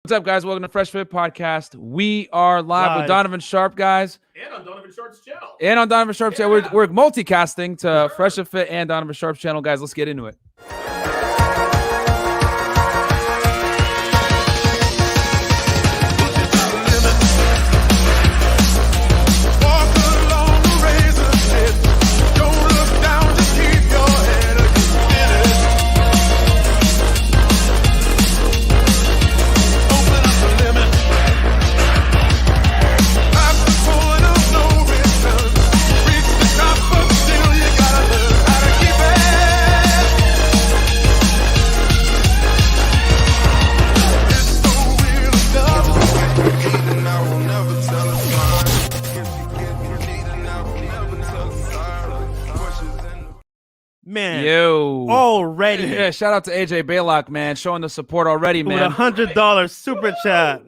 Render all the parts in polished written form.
What's up, guys? Welcome to Fresh Fit Podcast. We are live with Donovan Sharpe, guys. And on Donovan Sharpe's channel. We're multicasting to Fresh Fit and Donovan Sharpe's channel, guys. Let's get into it. Man, yo, already. Yeah, shout out to AJ Baylock, man, showing the support already, man. With $100 super chat.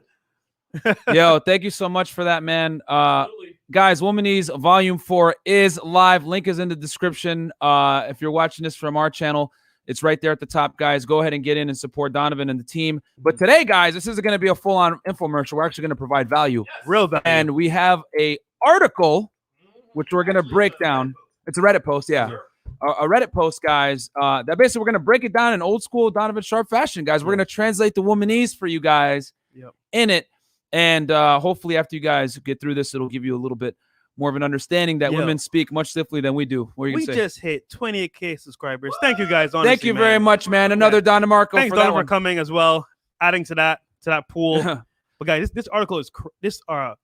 Yo, thank you so much for that, man. Guys, Womanese Volume 4 is live. Link is in the description. If you're watching this from our channel, it's right there at the top, guys. Go ahead and get in and support Donovan and the team. But today, guys, this isn't going to be a full-on infomercial. We're actually going to provide value. Yes. Real value. And we have a article, which we're going to break down. It's a Reddit post, yeah. A Reddit post, guys, that basically we're going to break it down in old school Donovan Sharpe fashion, guys. We're going to translate the womanese for you guys in it. And hopefully after you guys get through this, it'll give you a little bit more of an understanding that women speak much differently than we do. What are you we gonna say? just hit 28K subscribers. Thank you, guys. Honestly, Thank you very much, man. Another Don DeMarco. Thanks, for Donovan, that for coming as well, adding to that pool. But guys, this article is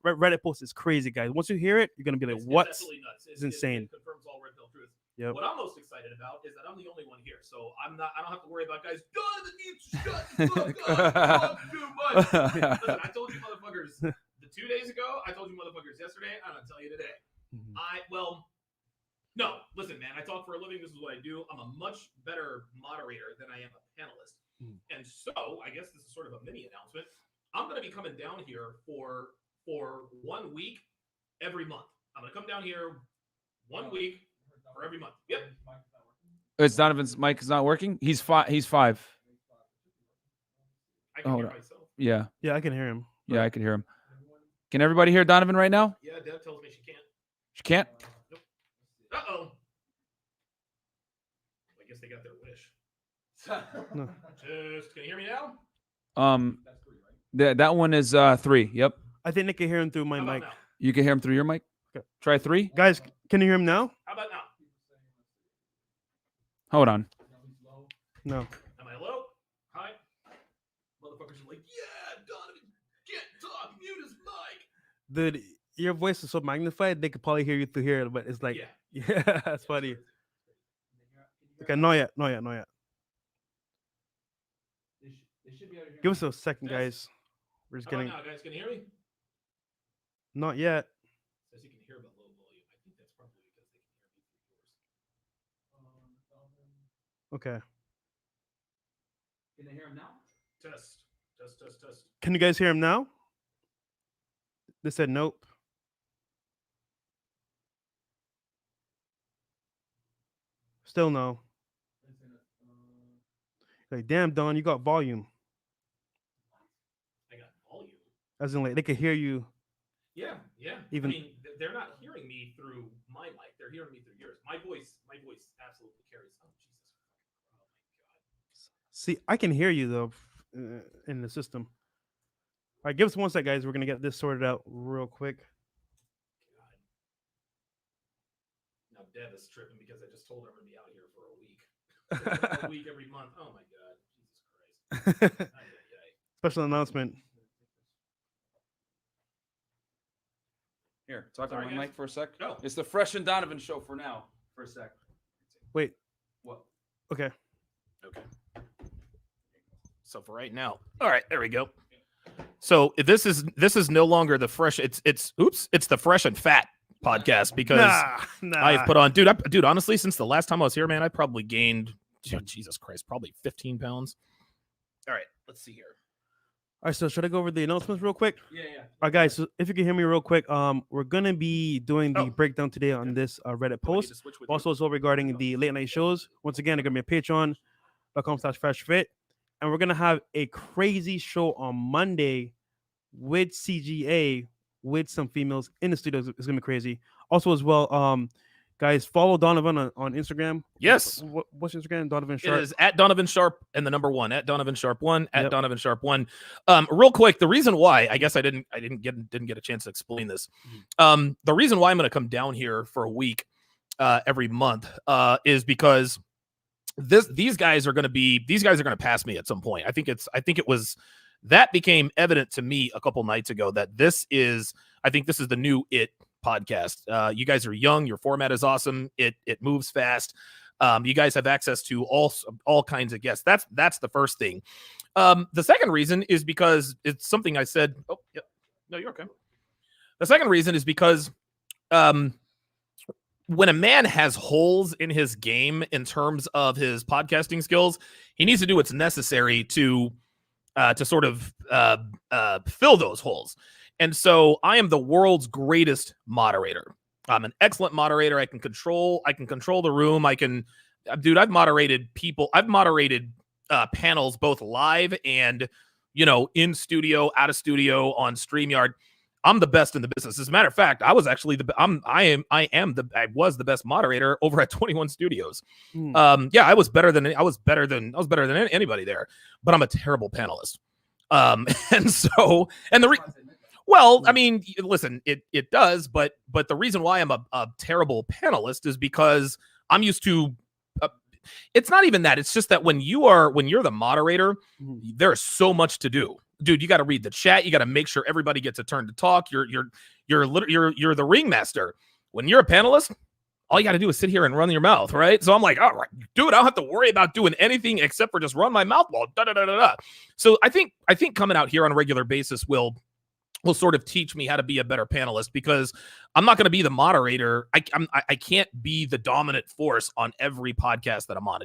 Reddit post is crazy, guys. Once you hear it, you're gonna be like, "What?" It's insane. It confirms all red pill truth. Yep. What I'm most excited about is that I'm the only one here, so I don't have to worry about guys. Donovan needs to shut the fuck up. Too much. Listen, I told you motherfuckers 2 days ago. I told you motherfuckers yesterday. I'm gonna tell you today. No, listen, man. I talk for a living. This is what I do. I'm a much better moderator than I am a panelist, and so I guess this is sort of a mini announcement. I'm going to be coming down here for 1 week every month. I'm going to come down here 1 week for every month. Yep. It's Donovan's mic is not working. He's 5. He's 5. I can hear myself. Yeah. Yeah, I can hear him. Yeah, I can hear him. Can everybody hear Donovan right now? Yeah, Deb tells me she can't. She can't? Nope. Uh-oh. I guess they got their wish. No. Just, can you hear me now? That one is 3. Yep. I think they can hear him through my mic. Now? You can hear him through your mic. Okay. Try 3. Guys, can you hear him now? How about now? Hold on. No. Am I low? Hi? Motherfuckers are like, yeah, Donovan can't talk. Mute his mic. Dude, your voice is so magnified, they could probably hear you through here, but it's like, yeah, that's funny. Okay, not yet. Give us a second, guys. We're just How getting. about now, guys? Can you hear me? Not yet. Says you can hear but low volume. I think that's probably because they can hear me through yours. Okay. Can they hear him now? Test. Can you guys hear him now? They said nope. Still no. Like, damn, Don, you got volume. I got volume. As in, like, they could hear you. Yeah. Even- I mean, they're not hearing me through my mic. They're hearing me through yours. My voice absolutely carries. Oh, Jesus. Oh, my God. See, I can hear you, though, in the system. All right, give us 1 sec, guys. We're going to get this sorted out real quick. God. Now, Deb is tripping because I just told her I'm going to be out here for a week. A week every month. Oh, my God. Jesus Christ. Ay, ay, ay. Special announcement. Here, talk Sorry, on my guys. mic for a sec. Go. It's the Fresh and Donovan show for now. For a sec. Wait. What? Okay. So for right now, all right, there we go. So this is no longer the fresh. It's the Fresh and Fat podcast because Nah. I've put on, dude. Honestly, since the last time I was here, man, I probably gained, Jesus Christ, probably 15 pounds. All right, let's see here. All right, so should I go over the announcements real quick? Yeah. All right, guys, so if you can hear me real quick, we're gonna be doing the Oh. breakdown today on this Reddit post. Also, as well regarding the late night shows. Once again, they're gonna be on patreon.com/freshfit. and we're gonna have a crazy show on Monday with CGA with some females in the studio. It's gonna be crazy. Also, as well, guys, follow Donovan on Instagram. Yes. What's Instagram? Donovan It Sharpe. is at Donovan Sharpe and the number 1 at Donovan Sharpe 1 at Yep. Donovan Sharpe 1. Real quick, the reason why I guess I didn't get a chance to explain this. The reason why I'm going to come down here for a week every month is because these guys are going to pass me at some point. I think it was that became evident to me a couple nights ago that this is the new It podcast. You guys are young. Your format is awesome. It moves fast. You guys have access to all kinds of guests. That's the first thing. The second reason is because it's something I said. Oh, yeah. No, you're okay. The second reason is because when a man has holes in his game in terms of his podcasting skills, he needs to do what's necessary to sort of fill those holes. And so I am the world's greatest moderator. I'm an excellent moderator. I can control the room. I've moderated people. I've moderated panels both live and, in studio, out of studio, on StreamYard. I'm the best in the business. As a matter of fact, I was actually I was the best moderator over at 21 Studios. I was better than anybody there, but I'm a terrible panelist. Well, I mean, listen, it does, but the reason why I'm a terrible panelist is because I'm used to. It's not even that. It's just that when you're the moderator, there's so much to do, dude. You got to read the chat. You got to make sure everybody gets a turn to talk. You're the ringmaster. When you're a panelist, all you got to do is sit here and run your mouth, right? So I'm like, all right, dude, I don't have to worry about doing anything except for just run my mouth while da da da da da. So I think coming out here on a regular basis will sort of teach me how to be a better panelist, because I'm not going to be the moderator. I can't be the dominant force on every podcast that I'm on.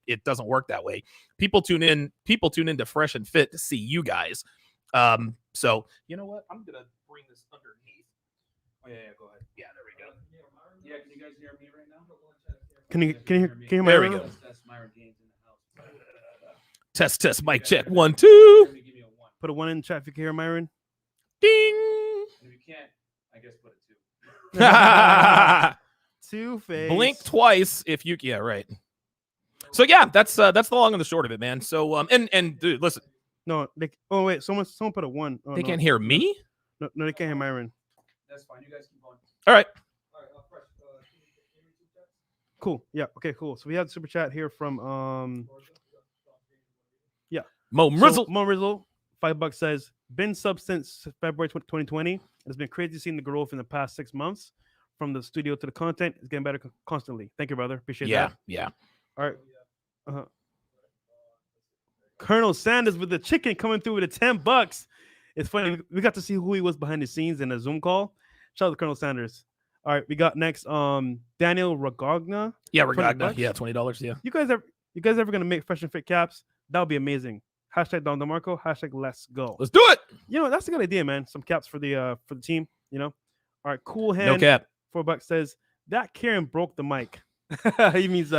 It doesn't work that way. People tune in to Fresh and Fit to see you guys. So you know what? I'm going to bring this underneath. Oh yeah, go ahead. Yeah, there we go. Yeah, can you guys hear me right now? Can you hear my There we room? go. That's Myron Gaines in the house. Test, mic check, 1, 2. Give me a 1. Put a 1 in the chat if you can hear Myron. Ding. And if you can't, I guess put a 2. Two-Face. Blink twice if you. Yeah, right. So yeah, that's the long and the short of it, man. So and dude, listen, No, wait, someone put a 1. Oh, they no. can't hear me. No, they can't hear Myron. That's fine. You guys keep going. All right. All right, Fresh. Can you hear me too, Jeff? Cool. Yeah. Okay. Cool. So we have super chat here from Mo Rizzle. Mo Rizzle, $5 says, been sub since February 2020. It's been crazy seeing the growth in the past 6 months. From the studio to the content, it's getting better constantly. Thank you, brother. Appreciate that. Yeah. All right. Colonel Sanders with the chicken coming through with the $10. It's funny. We got to see who he was behind the scenes in a Zoom call. Shout out to Colonel Sanders. All right, we got next Daniel Ragagna. Yeah, $20. Yeah, $20. Yeah. You guys ever gonna make Fresh and Fit caps? That would be amazing. Hashtag Don DeMarco. Hashtag Let's Go. Let's do it. That's a good idea, man. Some caps for the team. All right, Cool Hand. No cap. $4 says that Karen broke the mic. He means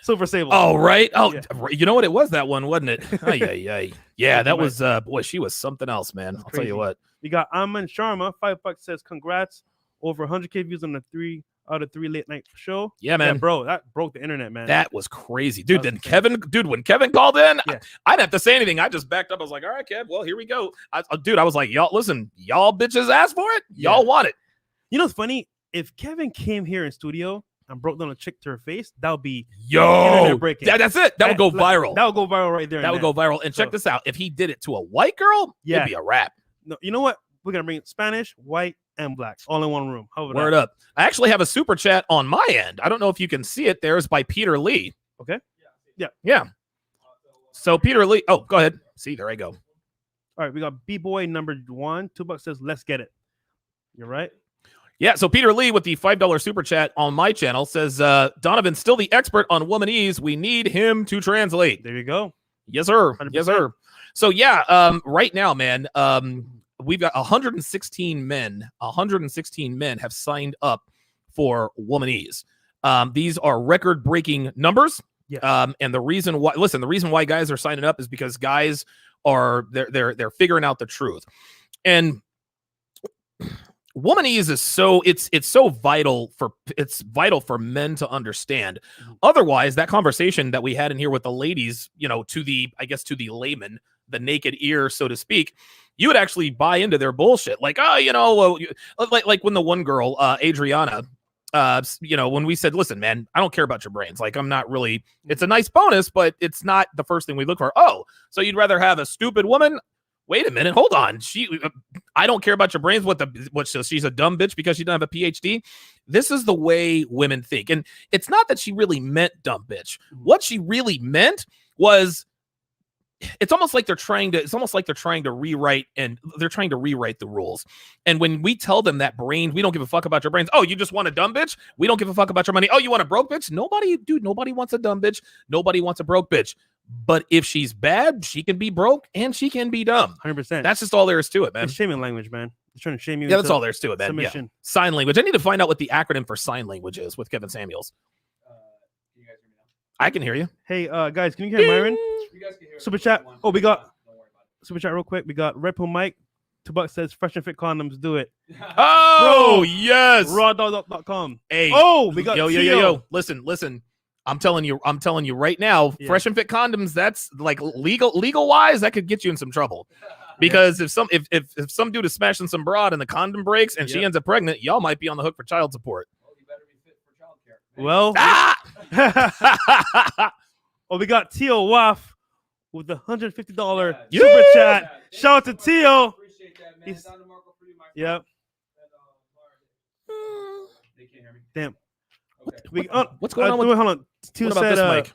Silver Sable. Oh, right. Oh, Yeah. You know what? It was that one, wasn't it? Yeah. Yeah, That you was boy. She was something else, man. I'll tell crazy. you what. We got Aman Sharma. $5 says congrats. Over 100K views on the 3 out of 3 late night show. Yeah, man. bro, that broke the internet, man. That was crazy, dude. That was Then insane. when Kevin called in, Yeah. I didn't have to say anything. I just backed up. I was like, all right, Kev, well, here we go. I was like, y'all, listen, y'all bitches asked for it. Y'all want it. You know what's funny? If Kevin came here in studio and broke down a chick to her face, that would be Yo, internet breaking. that's it. That would go viral. That would go viral right there. That would go viral. And check So- this out. If he did it to a white girl, Yeah. it'd be a wrap. No, you know what? We're gonna bring Spanish, white, and black all in one room. How about Word that? up. I actually have a super chat on my end. I don't know if you can see it. There's by Peter Lee. Okay. Yeah. So Peter Lee. Oh, go ahead. See, there I go. All right, we got B-Boy number 1. $2 says, let's get it. You're right. Yeah, so Peter Lee with the $5 super chat on my channel says, Donovan's still the expert on womanese. We need him to translate. There you go. Yes, sir. 100%. Yes, sir. So yeah, right now, man, we've got 116 men. 116 men have signed up for womanese. These are record-breaking numbers. Yes. And the reason why guys are signing up is because guys are they're figuring out the truth. And womanese is so it's so vital for men to understand. Otherwise, that conversation that we had in here with the ladies, to the layman, the naked ear, so to speak, you would actually buy into their bullshit. Like, like when the one girl, Adriana, when we said, listen, man, I don't care about your brains. Like, I'm not really, it's a nice bonus, but it's not the first thing we look for. Oh, so you'd rather have a stupid woman? Wait a minute, hold on. I don't care about your brains. So she's a dumb bitch because she doesn't have a PhD. This is the way women think. And it's not that she really meant dumb bitch. What she really meant was, it's almost like they're trying to rewrite the rules. And when we tell them that brain, we don't give a fuck about your brains. Oh, you just want a dumb bitch? We don't give a fuck about your money. Oh, you want a broke bitch? Nobody wants a dumb bitch. Nobody wants a broke bitch. But if she's bad, she can be broke and she can be dumb. 100%. That's just all there is to it, man. It's shaming language, man. It's trying to shame you. Yeah, that's all there is to it, man. Submission. Yeah. Sign language. I need to find out what the acronym for sign language is with Kevin Samuels. Can you guys hear me now? I can hear you. Hey, guys, can you hear Myron? You guys can hear Super chat. one. Oh, we got Don't worry about super chat real quick. We got Red Pill Mike. $2 says fresh and fit condoms. Do it. it. Oh, Bro, yes. Rawdog.com. Hey. Oh, we got Yo. Listen. I'm telling you right now, Yeah. fresh and fit condoms, that's like legal wise, that could get you in some trouble. Because if some dude is smashing some broad and the condom breaks and she ends up pregnant, y'all might be on the hook for child support. Well, you better be fit for childcare. Well, Ah! oh, we got Tio Waff with the $150 Yeah. super chat. Shout out to Tio. Appreciate that, man. He's- Don DeMarco for you, my friend. Yep. They can't hear me. Damn. Okay. What's going on with hold on. Tio what about said, this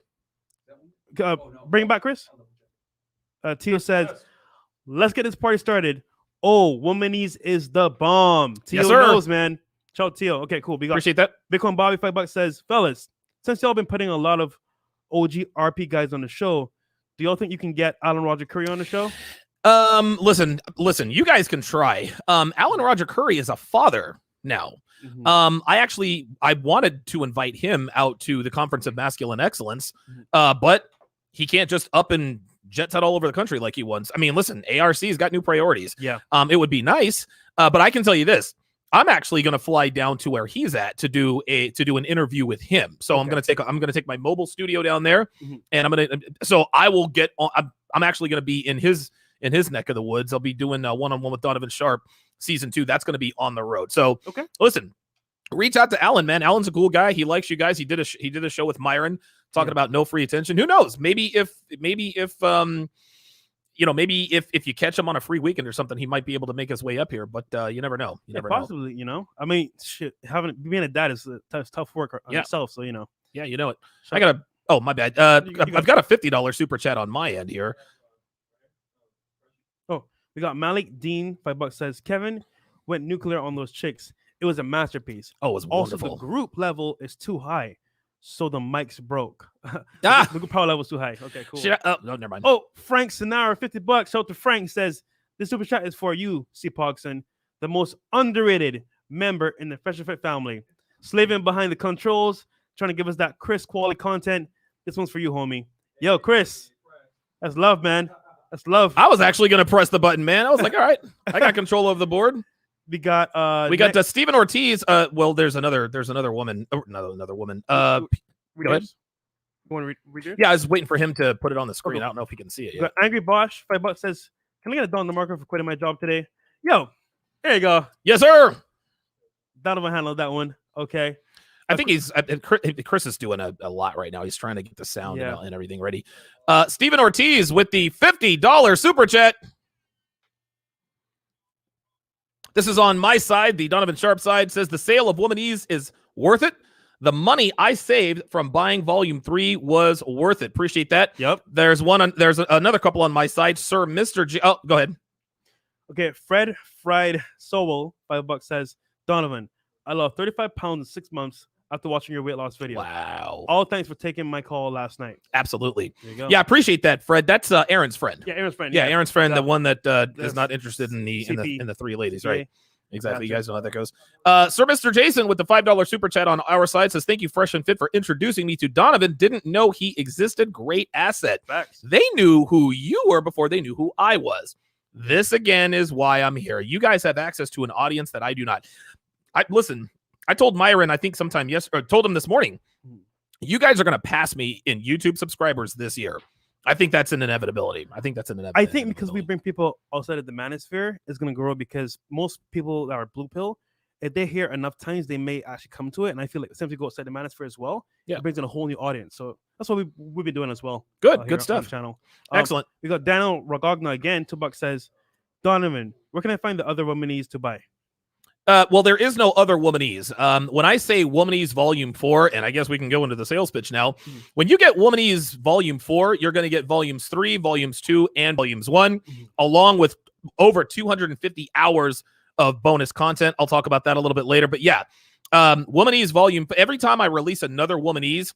mic? Oh, no. bring it back, Chris. Tio says, Yes. let's get this party started. Oh, womanese is the bomb. Tio Yes, sir. knows, man. Shout out Tio. Okay, cool. We got Appreciate that. Bitcoin Bobby $5 says, fellas, since y'all been putting a lot of OG RP guys on the show, do y'all think you can get Alan Roger Curry on the show? Listen, you guys can try. Alan Roger Curry is a father now. I wanted to invite him out to the Conference of Masculine Excellence, but he can't just up and jet set all over the country like he wants. I mean, listen, ARC's got new priorities. Yeah. It would be nice, but I can tell you this. I'm actually going to fly down to where he's at to do an interview with him. So I'm going to take my mobile studio down there, and I will get on. I'm actually going to be in his neck of the woods. I'll be doing a one-on-one with Donovan Sharpe season 2. That's going to be on the road. So listen, reach out to Alan, man. Alan's a cool guy. He likes you guys. He did a show with Myron talking about no free attention. Who knows? Maybe if you catch him on a free weekend or something, he might be able to make his way up here. But you never know. You never know. Possibly. I mean, shit. Being a dad is tough work on itself. So Yeah, you know it. I got a. Oh, my bad. I've got a $50 super chat on my end here. Oh, we got Malik Dean $5 says Kevin went nuclear on those chicks. It was a masterpiece. Oh, it was Also, wonderful. the group level is too high, so the mics broke. Ah! The power level is too high. Okay, cool. No, never mind. Oh, Frank Sinara, $50. Shout out to Frank, says this super chat is for you, C. Pogson, the most underrated member in the Fresh and Fit family. Slaving behind the controls, trying to give us that Chris quality content. This one's for you, homie. Yo, Chris. That's love, man. That's love. I was actually going to press the button, man. I was like, all right, I got control of the board. We got Stephen Ortiz. Well, there's another woman. Oh, another woman. Go ahead. You want to read it? Yeah, I was waiting for him to put it on the screen. Okay. I don't know if he can see it We yet. got Angry Bosch, $5 says, can I get a Don DeMarco for quitting my job today? Yo, there you go. Yes, sir. Donovan handled that one. Okay. I think Chris is doing a lot right now. He's trying to get the sound and everything ready. Stephen Ortiz with the $50 super chat. This is on my side. The Donovan Sharpe side says the sale of Womanese is worth it. The money I saved from buying Volume 3 was worth it. Appreciate that. Yep. There's another couple on my side. Sir, Mr. G. Oh, go ahead. Okay. Fred Fried Sowell, $5 says, Donovan, I lost 35 pounds in 6 months after watching your weight loss video. Wow. All thanks for taking my call last night. Absolutely. There you go. Yeah, appreciate that, Fred. That's Aaron's friend. Yeah, Aaron's friend. Yeah, Aaron's friend, the Got- one that is that's not interested in the CP. three ladies, right? Exactly. You Gotcha. guys know how that goes. Sir Mr. Jason with the $5 super chat on our side says, thank you, Fresh and Fit, for introducing me to Donovan. Didn't know he existed. Great asset. Facts. They knew who you were before they knew who I was. This, again, is why I'm here. You guys have access to an audience that I do not. Listen, I told Myron, I think sometime told him this morning, you guys are going to pass me in YouTube subscribers this year. I think that's an inevitability. I think because we bring people outside of the manosphere, it's going to grow, because most people that are blue pill, if they hear enough times, they may actually come to it. And I feel like simply go outside the manosphere as well. Yeah. It brings in a whole new audience. So that's what we've been doing as well. Good Here stuff. on the channel. Excellent. We got Daniel Rogogna again. $2 says, Donovan, where can I find the other womanese to buy? Well, there is no other Womanese. When I say Womanese Volume 4, and I guess we can go into the sales pitch now, when you get Womanese Volume 4, you're going to get Volumes 3, Volumes 2, and Volumes 1, along with over 250 hours of bonus content. I'll talk about that a little bit later. But yeah, Womanese Volume, every time I release another Womanese,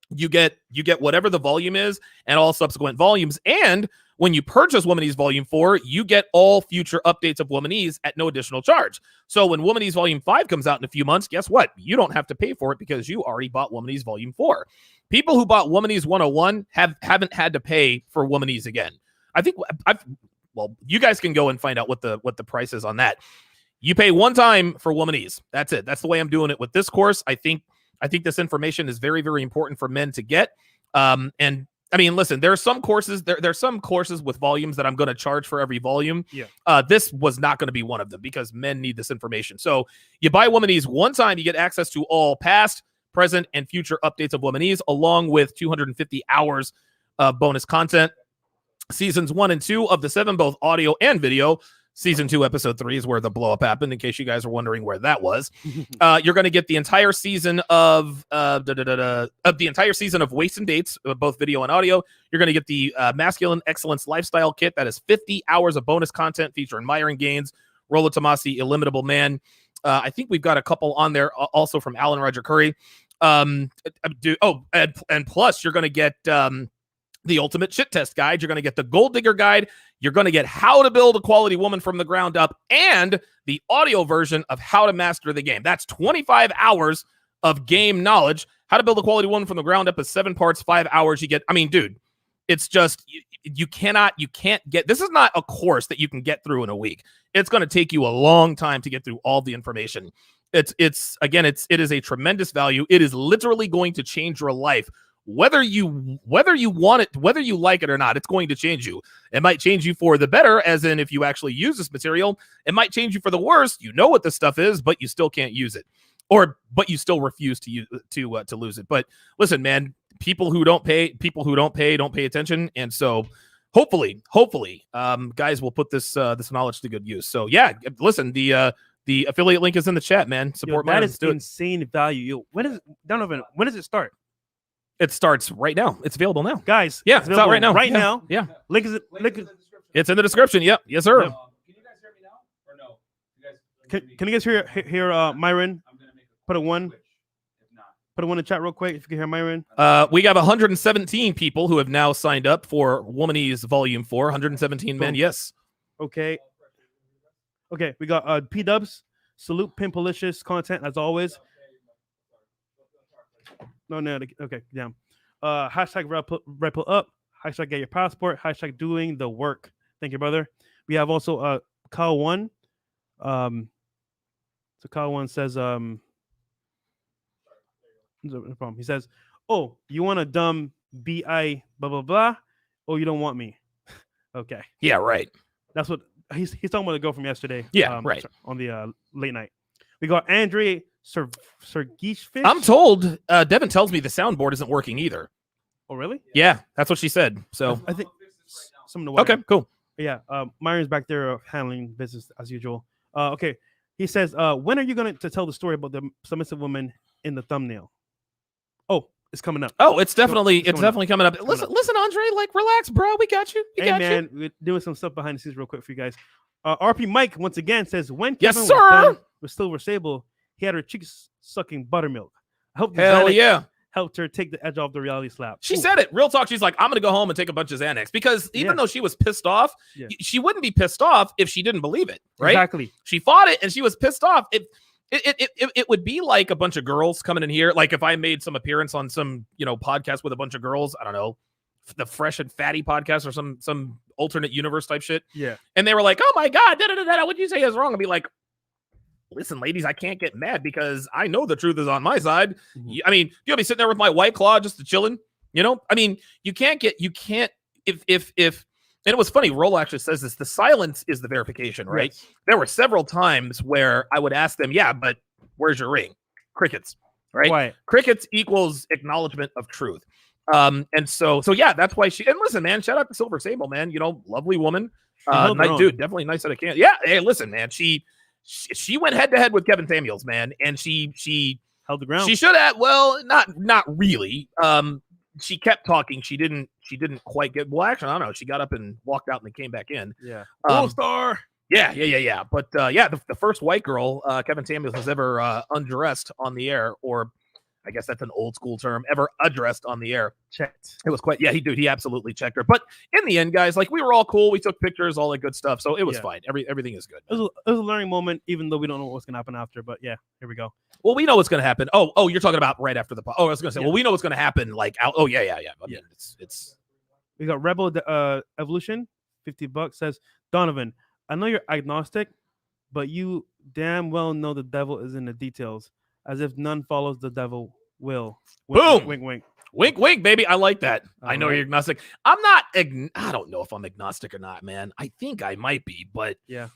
you get whatever the volume is and all subsequent volumes. And when you purchase Womanese Volume 4, you get all future updates of Womanese at no additional charge. So when Womanese Volume 5 comes out in a few months, guess what? You don't have to pay for it because you already bought Womanese Volume 4. People who bought Womanese 101 haven't had to pay for Womanese again. I think you guys can go and find out what the price is on that. You pay one time for Womanese. That's it. That's the way I'm doing it with this course. I think this information is very, very important for men to get. And I mean, listen, there are some courses, there's some courses with volumes that I'm going to charge for every volume. Yeah. This was not going to be one of them because men need this information. So you buy Womanese one time, you get access to all past, present, and future updates of Womanese, along with 250 hours of bonus content. Seasons 1 and 2 of the 7, both audio and video. Season 2, episode 3 is where the blow up happened, in case you guys are wondering where that was. You're going to get the entire season of Weights and Dates, both video and audio. You're going to get the Masculine Excellence Lifestyle Kit. That is 50 hours of bonus content featuring Myron Gaines, Rollo Tomasi, Illimitable Man. I think we've got a couple on there also from Alan Roger Curry. And plus you're going to get the Ultimate Shit Test Guide. You're going to get the Gold Digger Guide. You're going to get How to Build a Quality Woman from the Ground Up, and the audio version of How to Master the Game. That's 25 hours of game knowledge. How to Build a Quality Woman from the Ground Up is 7 parts, 5 hours. You get, I mean, dude, it's just, you can't get, this is not a course that you can get through in a week. It's going to take you a long time to get through all the information. It is a tremendous value. It is literally going to change your life. Whether you want it, whether you like it or not, it's going to change you. It might change you for the better, as in if you actually use this material. It might change you for the worse. You know what this stuff is, but you still can't use it, but you still refuse to lose it. But listen, man, people who don't pay don't pay attention, and so hopefully, guys will put this knowledge to good use. So yeah, listen, the affiliate link is in the chat, man. Support that mine. is insane value. Donovan, when does it start? It starts right now. It's available now. Guys, yeah, it's out right now. Right now. Yeah. Link is it's in the description. Yep. Yes, sir. Can you guys hear me now or no? Can you guys hear Myron? Put a 1. Put a 1 in the chat real quick if you can hear Myron. We have 117 people who have now signed up for Womanese Volume 4. 117 men. Yes. Okay. We got P-Dubs. Salute Pimpalicious content as always. No. Okay, down. Hashtag Rebel Up. Hashtag Get Your Passport. Hashtag Doing the Work. Thank you, brother. We have also Kyle 1. So Kyle 1 says, no problem. He says, "Oh, you want a dumb bi blah blah blah? Oh, you don't want me." Okay. Yeah, right. That's what he's talking about. The girl from yesterday. Yeah, right. On the late night. We got Andre Sergishfish. I'm told Devin tells me the soundboard isn't working either. Oh, really? Yeah, that's what she said. So I think some of the okay, cool. Yeah, Myron's back there handling business as usual. Okay, he says, when are you going to tell the story about the submissive woman in the thumbnail? Oh, it's coming up. Oh, it's definitely coming up. Listen, Andre, like, relax, bro. We got you. We're doing some stuff behind the scenes real quick for you guys. RP Mike once again says, when yes, Kevin sir, was done with Silver Sable, he had her cheeks sucking buttermilk. I hope hell yeah. helped her take the edge off the reality slap. She said it. Real talk. She's like, I'm going to go home and take a bunch of Xanax. Because even though she was pissed off, she wouldn't be pissed off if she didn't believe it, right? Exactly. She fought it and she was pissed off. It would be like a bunch of girls coming in here. Like if I made some appearance on some, podcast with a bunch of girls, I don't know, the Fresh and Fatty podcast or some alternate universe type shit. Yeah. And they were like, oh my God, what you say is wrong. I'd be like, listen, ladies, I can't get mad because I know the truth is on my side. Mm-hmm. I mean, you'll be sitting there with my White Claw just chilling, I mean, you can't, if, and it was funny, Roll actually says this, the silence is the verification, right? Yes. There were several times where I would ask them, yeah, but where's your ring? Crickets, right? Quiet. Crickets equals acknowledgement of truth. And so yeah, that's why and listen, man, shout out to Silver Sable, man, lovely woman, nice dude, definitely nice out of can. Yeah. Hey, listen, man, she went head to head with Kevin Samuels, man. And she held the ground. She should have, well, not really. She kept talking. She didn't quite get, well, actually, I don't know. She got up and walked out and then came back in. Yeah. All-star. Yeah. But the first white girl Kevin Samuels has ever undressed on the air, or I guess that's an old school term, ever addressed on the air. Checked. It was quite, he absolutely checked her. But in the end, guys, like we were all cool. We took pictures, all that good stuff. So it was fine. Everything is good. It was a learning moment, even though we don't know what's going to happen after. But yeah, here we go. Well, we know what's going to happen. Oh, you're talking about right after the, I was going to say, well, we know what's going to happen. Like, I mean, it's. We got Rebel Evolution, $50 says, Donovan, I know you're agnostic, but you damn well know the devil is in the details. As if none follows the devil will. Boom! Wink, wink. Wink, wink, baby. I like that. I know right. you're agnostic. I'm not. I don't know if I'm agnostic or not, man. I think I might be, but yeah,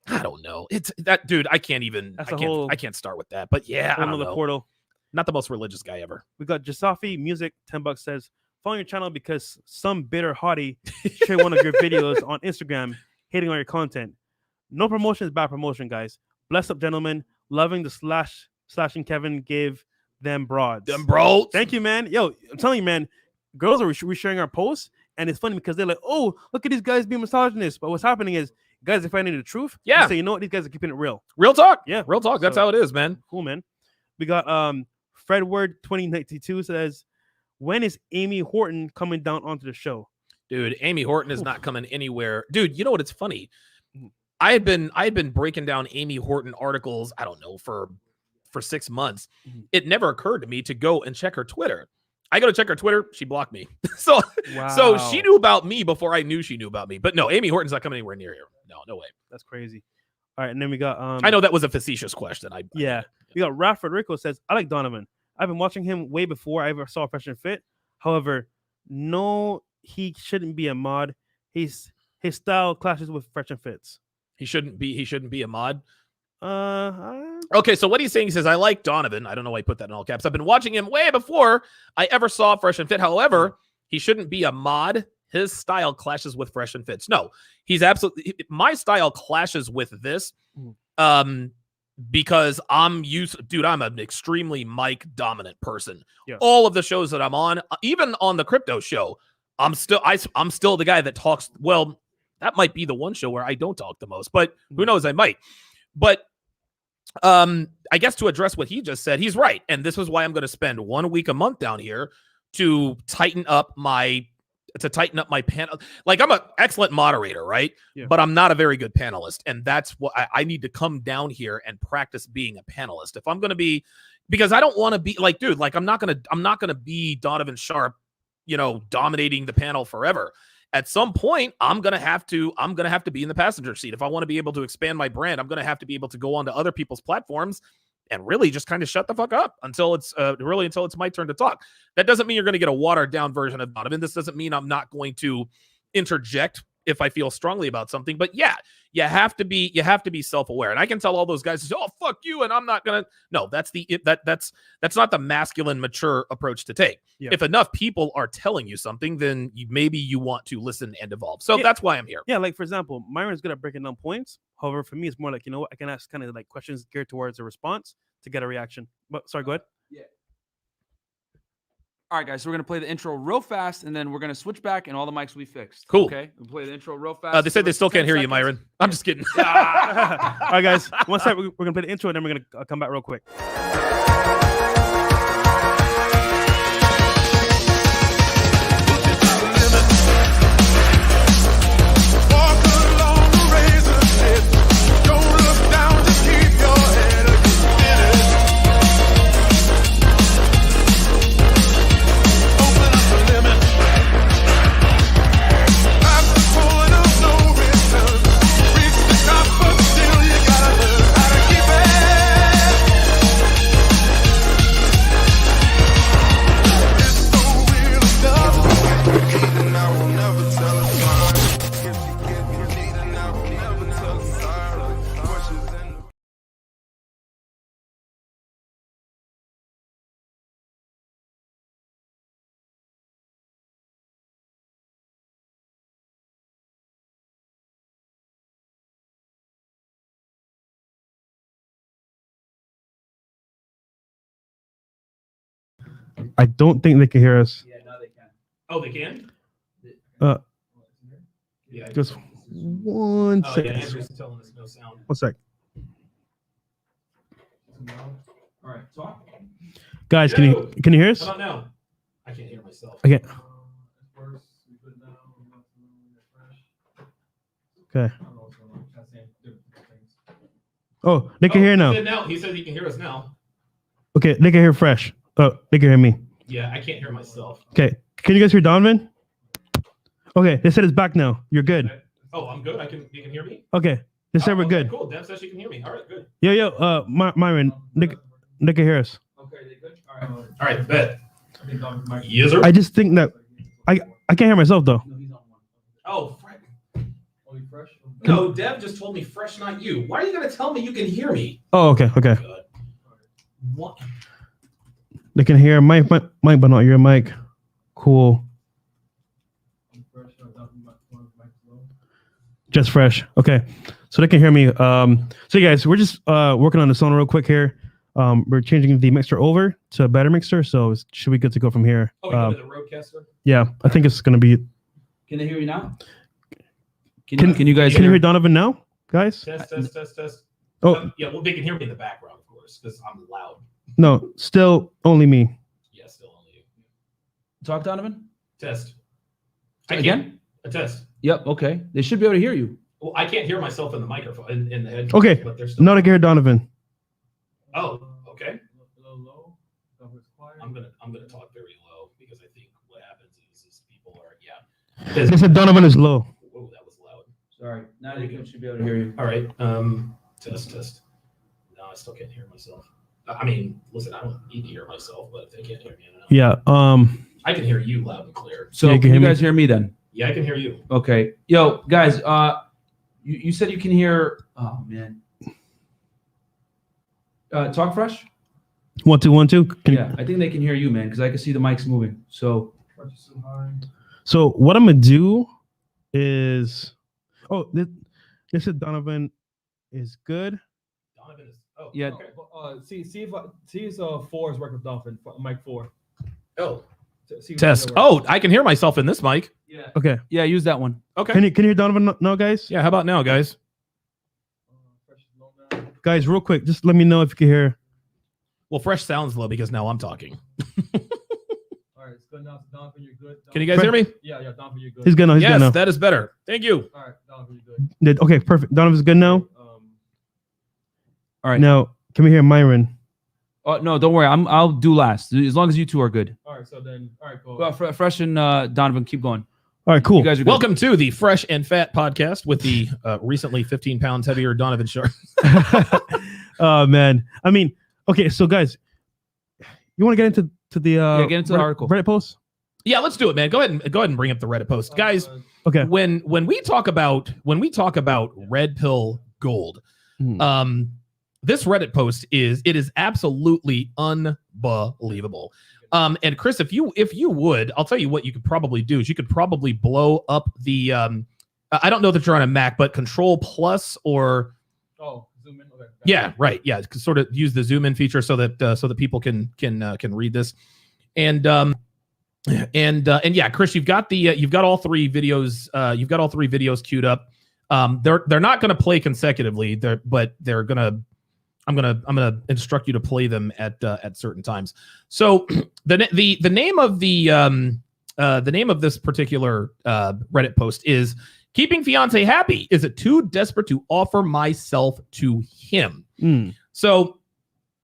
I don't know. It's that dude. I can't even. I can't start with that. But yeah, I don't know. Portal. Not the most religious guy ever. We got Jasafi Music. $10 says, follow your channel because some bitter hottie shared one of your videos on Instagram, hating on your content. No promotion is bad promotion, guys. Bless up, gentlemen. Loving the slashing Kevin gave them broads. Them bros. Thank you, man. Yo, I'm telling you, man, girls are resharing our posts, and it's funny because they're like, oh, look at these guys being misogynist. But what's happening is guys are finding the truth. Yeah. So you know what? These guys are keeping it real. Real talk. Yeah. Real talk. That's how it is, man. Cool, man. We got Fredward 2092 says, when is Amy Horton coming down onto the show? Dude, Amy Horton is not coming anywhere. Dude, you know what? It's funny. I had been breaking down Amy Horton articles, I don't know, for 6 months. It never occurred to me to go and check her Twitter. I go to check her Twitter. She blocked me. So she knew about me before I knew she knew about me. But no, Amy Horton's not coming anywhere near here. No way. That's crazy. All right. And then we got, I know that was a facetious question. We got Ralph Federico says, I like Donovan. I've been watching him way before I ever saw Fresh and Fit. However, no, he shouldn't be a mod. His style clashes with Fresh and Fit's. He shouldn't be a mod. Okay, so what he's saying, he says, I like Donovan. I don't know why he put that in all caps. I've been watching him way before I ever saw Fresh and Fit. However, he shouldn't be a mod. His style clashes with Fresh and Fit's. No, he's absolutely, my style clashes with this. Because I'm an extremely mic dominant person. Yeah. All of the shows that I'm on, even on the crypto show, I'm still the guy that talks. Well, that might be the one show where I don't talk the most, but who knows? I might. But I guess to address what he just said, he's right. And this is why I'm going to spend 1 week a month down here to tighten up my panel. Like, I'm an excellent moderator, right? Yeah. But I'm not a very good panelist. And that's what I need to come down here and practice being a panelist. If I'm going to be, because I don't want to be like, dude, like I'm not going to be Donovan Sharpe, dominating the panel forever. At some point, I'm going to have to be in the passenger seat. If I want to be able to expand my brand, I'm going to have to be able to go onto other people's platforms and really just kind of shut the fuck up until it's my turn to talk. That doesn't mean you're going to get a watered down version of Donovan. This doesn't mean I'm not going to interject if I feel strongly about something. But yeah, you have to be self-aware. And I can tell all those guys, oh, fuck you, and I'm not gonna. No, that's not the masculine, mature approach to take. Yeah. If enough people are telling you something, then maybe you want to listen and evolve. So that's why I'm here. Yeah, like for example, Myron's good at breaking down points. However, for me, it's more like, I can ask kind of like questions geared towards a response to get a reaction. But sorry, go ahead. Yeah. All right, guys, so we're going to play the intro real fast, and then we're going to switch back, and all the mics will be fixed. Cool. Okay? We'll play the intro real fast. They said they still can't hear you, Myron. I'm just kidding. All right, guys, one second. We're going to play the intro, and then we're going to come back real quick. I don't think they can hear us. Yeah, now they can. Oh, they can. Yeah. Just one Oh, yeah. second. Andrew's telling us no sound. 1 sec. All right, talk. Guys, can you hear us? How about now? I can't hear myself. Okay. Okay. Oh, they can hear He now. said now. He says he can hear us now. Okay, they can hear Fresh. Oh, they can hear me. Yeah, I can't hear myself. Okay, can you guys hear Donovan? Okay, they said it's back now. You're good. Okay. Oh, I'm good. You can hear me? Okay, they said we're okay, good. Cool. Dev says she can hear me. All right, good. Yo, Myron, they can hear us. Okay, they good. All right. All right, bet. I think Donovan Yes, sir. I just think that I can't hear myself though. No, he's on one. Oh, Only fresh. no, Dev just told me fresh, not you. Why are you gonna tell me you can hear me? Oh, okay. Good. What? They can hear Mike, but not your mic. Cool. Just Fresh. Okay, so they can hear me. So you guys, we're just working on the sound real quick here. We're changing the mixer over to a better mixer, so it should be good to go from here. Oh, you go to the Rodecaster? Yeah, I think it's gonna be. Can they hear you now? Can you guys Can you hear Donovan now, guys? Test. Oh Yeah, well, they can hear me in the background, of course, because I'm loud. no, still only me. Yeah, still only you. talk, Donovan? Test. Again? A test. Yep. Okay. They should be able to hear you. Well, I can't hear myself in the microphone in the headphones. Okay. But they're still. No, they can hear Donovan. Oh, okay. I'm gonna talk very low because I think what happens is people are They said Donovan is low. Whoa, that was loud. Sorry. Now they should be able to hear you. All right. Test. No, I still can't hear myself. I mean, listen, I don't need to hear myself, but if they can't hear me, I don't know. Yeah. I can hear you loud and clear. So Yeah, you can can you hear me? guys hear me then? Yeah, I can hear you. Okay. Yo, guys, you said you can hear. Oh man. Talk Fresh. 1 2 1 2. Can Yeah, I think they can hear you, man, because I can see the mics moving. So So what I'm gonna do is, this is Donovan is good. Donovan is. Oh, Yeah. Okay. See if 4 is working with Dolphin, mic 4. Oh. See if Test. that works. Oh, I can hear myself in this mic. yeah, Okay, yeah, use that one. Okay. can you hear Donovan now, guys? Yeah. How about now, guys? Fresh is low now. Guys, real quick, just let me know if you can hear. Well, fresh sounds low because now I'm talking. All right, it's good now. So Donovan, you're good. Can you guys hear me? Yeah, Donovan, you're good. He's good now. He's Yes, good now. that is better. Thank you. All right, Donovan, you're good. Okay, perfect. Donovan's good now. All right. Now, can we hear Myron? Oh no, don't worry. I'll do last as long as you two are good. All right, so then, all right, cool. Well, Fresh and Donovan, keep going. All right, cool. You guys are good. Welcome to the Fresh and Fat podcast with the recently 15 pounds heavier Donovan Sharpe. Oh man, I mean, okay, so guys, you want to get into the get into the article. Reddit post? Yeah, let's do it, man. Go ahead and bring up the Reddit post, guys. Okay. When we talk about red pill gold, Hmm. this Reddit post is absolutely unbelievable. And Chris, if you would, I'll tell you what you could probably do is you could probably blow up the I don't know that you're on a Mac, but Control Plus or Zoom in. Okay. yeah, right, yeah, sort of use the zoom in feature so that people can read this, and yeah, Chris, you've got all three videos queued up. They're not going to play consecutively, but they're gonna. I'm gonna instruct you to play them at certain times. So the name of this particular Reddit post is "Keeping Fiancé Happy. Is it too desperate to offer myself to him?" So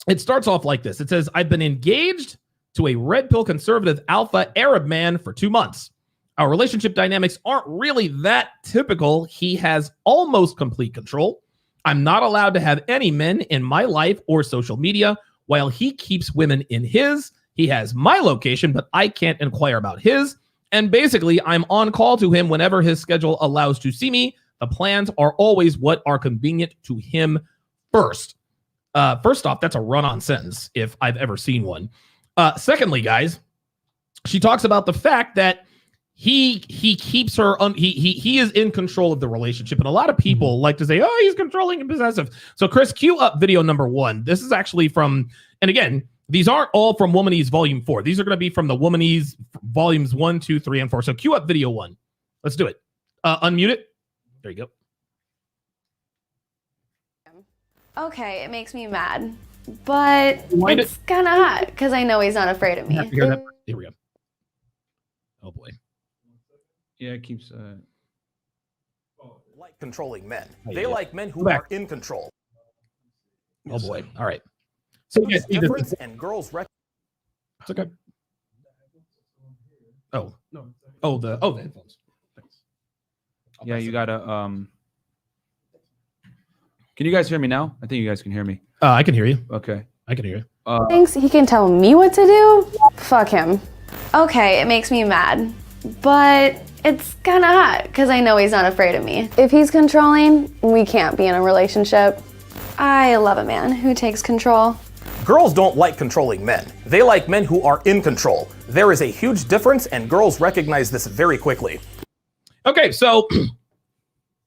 it starts off like this. It says, "I've been engaged to a red pill conservative alpha Arab man for 2 months. Our relationship dynamics aren't really that typical. He has almost complete control. I'm not allowed to have any men in my life or social media, while he keeps women in his. He has my location, but I can't inquire about his. And basically, I'm on call to him whenever his schedule allows to see me. The plans are always what are convenient to him first." First off, that's a run-on sentence if I've ever seen one. Secondly, guys, she talks about the fact that he keeps her he is in control of the relationship, and a lot of people like to say, "Oh, he's controlling and possessive." So Chris, cue up video number 1. This is actually from, and again, These aren't all from Womanese Volume 4. These are going to be from the Womanese Volumes 1, 2, 3, and 4. So cue up video 1. Let's do it. Unmute it. There you go. Okay, it makes me mad, but Wind it's kind of hot because I know he's not afraid of me. Here we go. Oh boy. Yeah, it keeps. Like controlling men. Oh, They yeah. like men who Back. are in control. Oh boy. All right. So you guys see Difference this. and girls It's okay. Oh no. Oh the headphones. Thanks. I'll Yeah, press you it. gotta. Can you guys hear me now? I think you guys can hear me. I can hear you. Okay. I can hear you. Thinks he can tell me what to do? Fuck him. Okay, it makes me mad, but it's kind of hot because I know he's not afraid of me. If he's controlling, we can't be in a relationship. I love a man who takes control. Girls don't like controlling men. They like men who are in control. There is a huge difference, and girls recognize this very quickly. Okay, so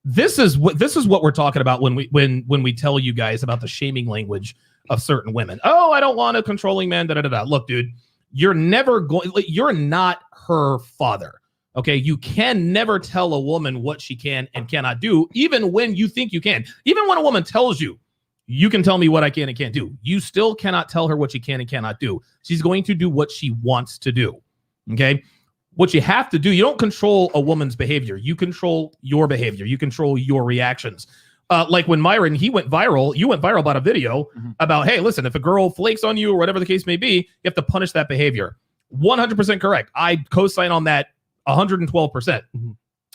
this is what we're talking about when we tell you guys about the shaming language of certain women. Oh, I don't want a controlling man. Da da da da. Look, dude, you're not her father. Okay, you can never tell a woman what she can and cannot do, even when you think you can. Even when a woman tells you, you can tell me what I can and can't do, you still cannot tell her what she can and cannot do. She's going to do what she wants to do. Okay. What you have to do, you don't control a woman's behavior. You control your behavior. You control your reactions. Like when Myron, you went viral about a video about, hey, listen, if a girl flakes on you or whatever the case may be, you have to punish that behavior. 100% correct. I co-sign on that 112%.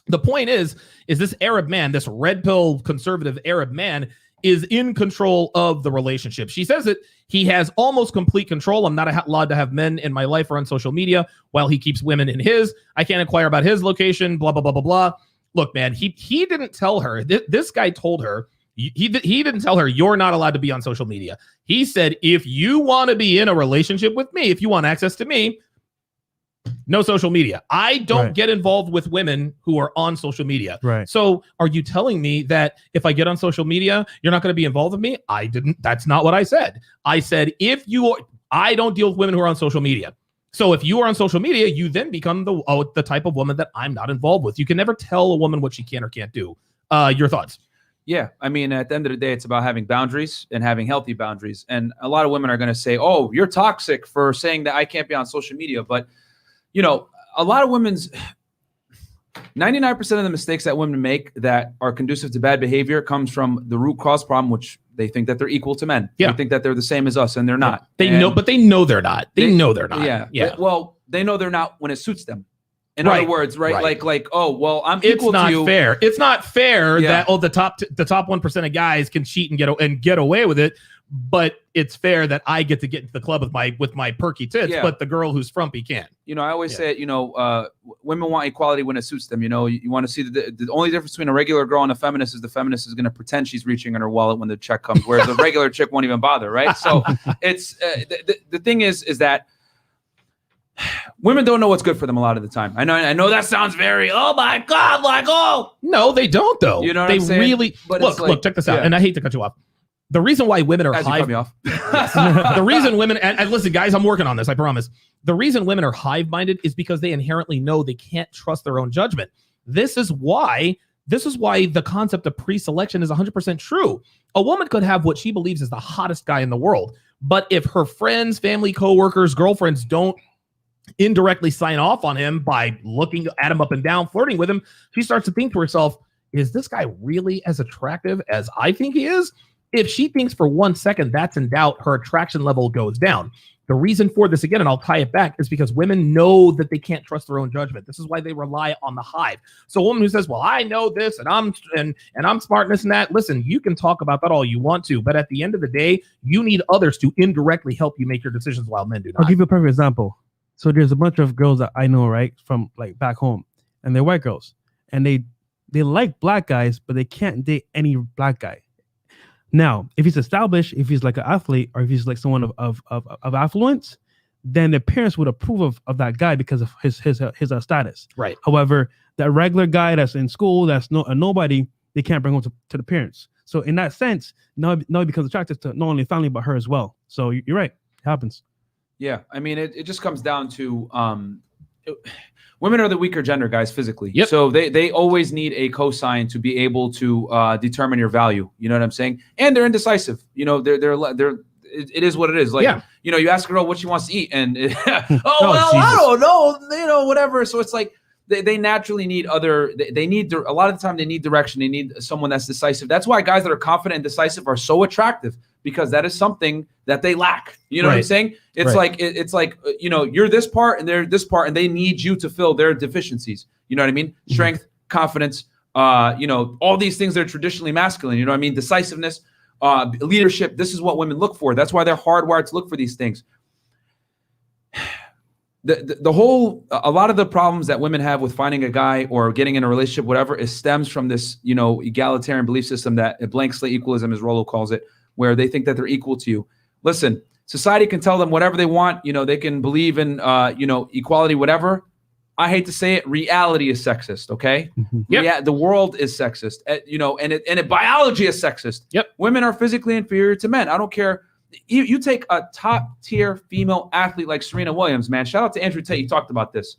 The point is this Arab man, this red pill conservative Arab man, is in control of the relationship. She says it. He has almost complete control. I'm not allowed to have men in my life or on social media while he keeps women in his. I can't inquire about his location, blah, blah, blah, blah, blah. Look, man, he didn't tell her. This guy told her, he didn't tell her you're not allowed to be on social media. He said, if you want to be in a relationship with me, if you want access to me, no social media. I don't get involved with women who are on social media. Right. So are you telling me that if I get on social media, you're not going to be involved with me? I didn't. That's not what I said. I said, I don't deal with women who are on social media. So if you are on social media, you then become the type of woman that I'm not involved with. You can never tell a woman what she can or can't do. Your thoughts? Yeah, I mean, at the end of the day, it's about having boundaries and having healthy boundaries. And a lot of women are going to say, "Oh, you're toxic for saying that I can't be on social media." But you know, a lot of 99% of the mistakes that women make that are conducive to bad behavior comes from the root cause problem, which they think that they're equal to men. Yeah. They think that they're the same as us, and they're not. They know they're not. They know they're not. Yeah. Well, they know they're not when it suits them. In other words, like, oh, well, I'm equal to you. Fair. It's not fair Yeah. that the top 1% of guys can cheat and get away with it, but it's fair that I get to get into the club with my perky tits, but the girl who's frumpy can't. You know, I always say, women want equality when it suits them. You know, you want to see the only difference between a regular girl and a feminist is the feminist is going to pretend she's reaching in her wallet when the check comes, whereas a regular chick won't even bother, right? So it's the thing is that women don't know what's good for them a lot of the time. I know that sounds very, oh my God, like, oh. No, they don't though. You know what they I'm saying? really But look, check this out. yeah. And I hate to cut you off. The reason why women are As you cut me off. the reason women and listen, guys, I'm working on this, I promise. The reason women are hive-minded is because they inherently know they can't trust their own judgment. This is why the concept of pre-selection is 100% true. A woman could have what she believes is the hottest guy in the world, but if her friends, family, coworkers, girlfriends don't indirectly sign off on him by looking at him up and down, flirting with him, she starts to think to herself, is this guy really as attractive as I think he is? If she thinks for 1 second that's in doubt, her attraction level goes down. The reason for this, again, and I'll tie it back, is because women know that they can't trust their own judgment. This is why they rely on the hive. So a woman who says, well, I know this and I'm smart and this and that, listen, you can talk about that all you want to, but at the end of the day, you need others to indirectly help you make your decisions while men do not. I'll give you a perfect example. So there's a bunch of girls that I know, right, from like back home, and they're white girls, and they like black guys, but they can't date any black guy. Now, if he's established, if he's like an athlete, or if he's like someone of affluence, then the parents would approve of that guy because of his status. Right. However, that regular guy that's in school, that's nobody, they can't bring him to the parents. So in that sense, now he becomes attractive to not only family but her as well. So you're right, it happens. Yeah, I mean, it just comes down to women are the weaker gender, guys, physically. Yep. So they always need a cosign to be able to determine your value. You know what I'm saying? And they're indecisive. You know, it is what it is. Like, Yeah. you know, you ask a girl what she wants to eat, and Jesus. I don't know, you know, whatever. So it's like they naturally need they need a lot of the time they need direction. They need someone that's decisive. That's why guys that are confident and decisive are so attractive, because that is something that they lack. You know what I'm saying? It's like it's like you know, you're this part and they're this part, and they need you to fill their deficiencies. You know what I mean? Strength, confidence, you know, all these things that are traditionally masculine. You know what I mean? Decisiveness, leadership. This is what women look for. That's why they're hardwired to look for these things. A lot of the problems that women have with finding a guy or getting in a relationship, whatever, it stems from this, you know, egalitarian belief system that blank slate equalism, as Rollo calls it, where they think that they're equal to you. Listen, society can tell them whatever they want. You know, they can believe in, you know, equality, whatever. I hate to say it, reality is sexist. Okay. Yeah. The world is sexist, you know, and biology is sexist. Yep. Women are physically inferior to men. I don't care. You take a top tier female athlete like Serena Williams, man. Shout out to Andrew Tate. He talked about this.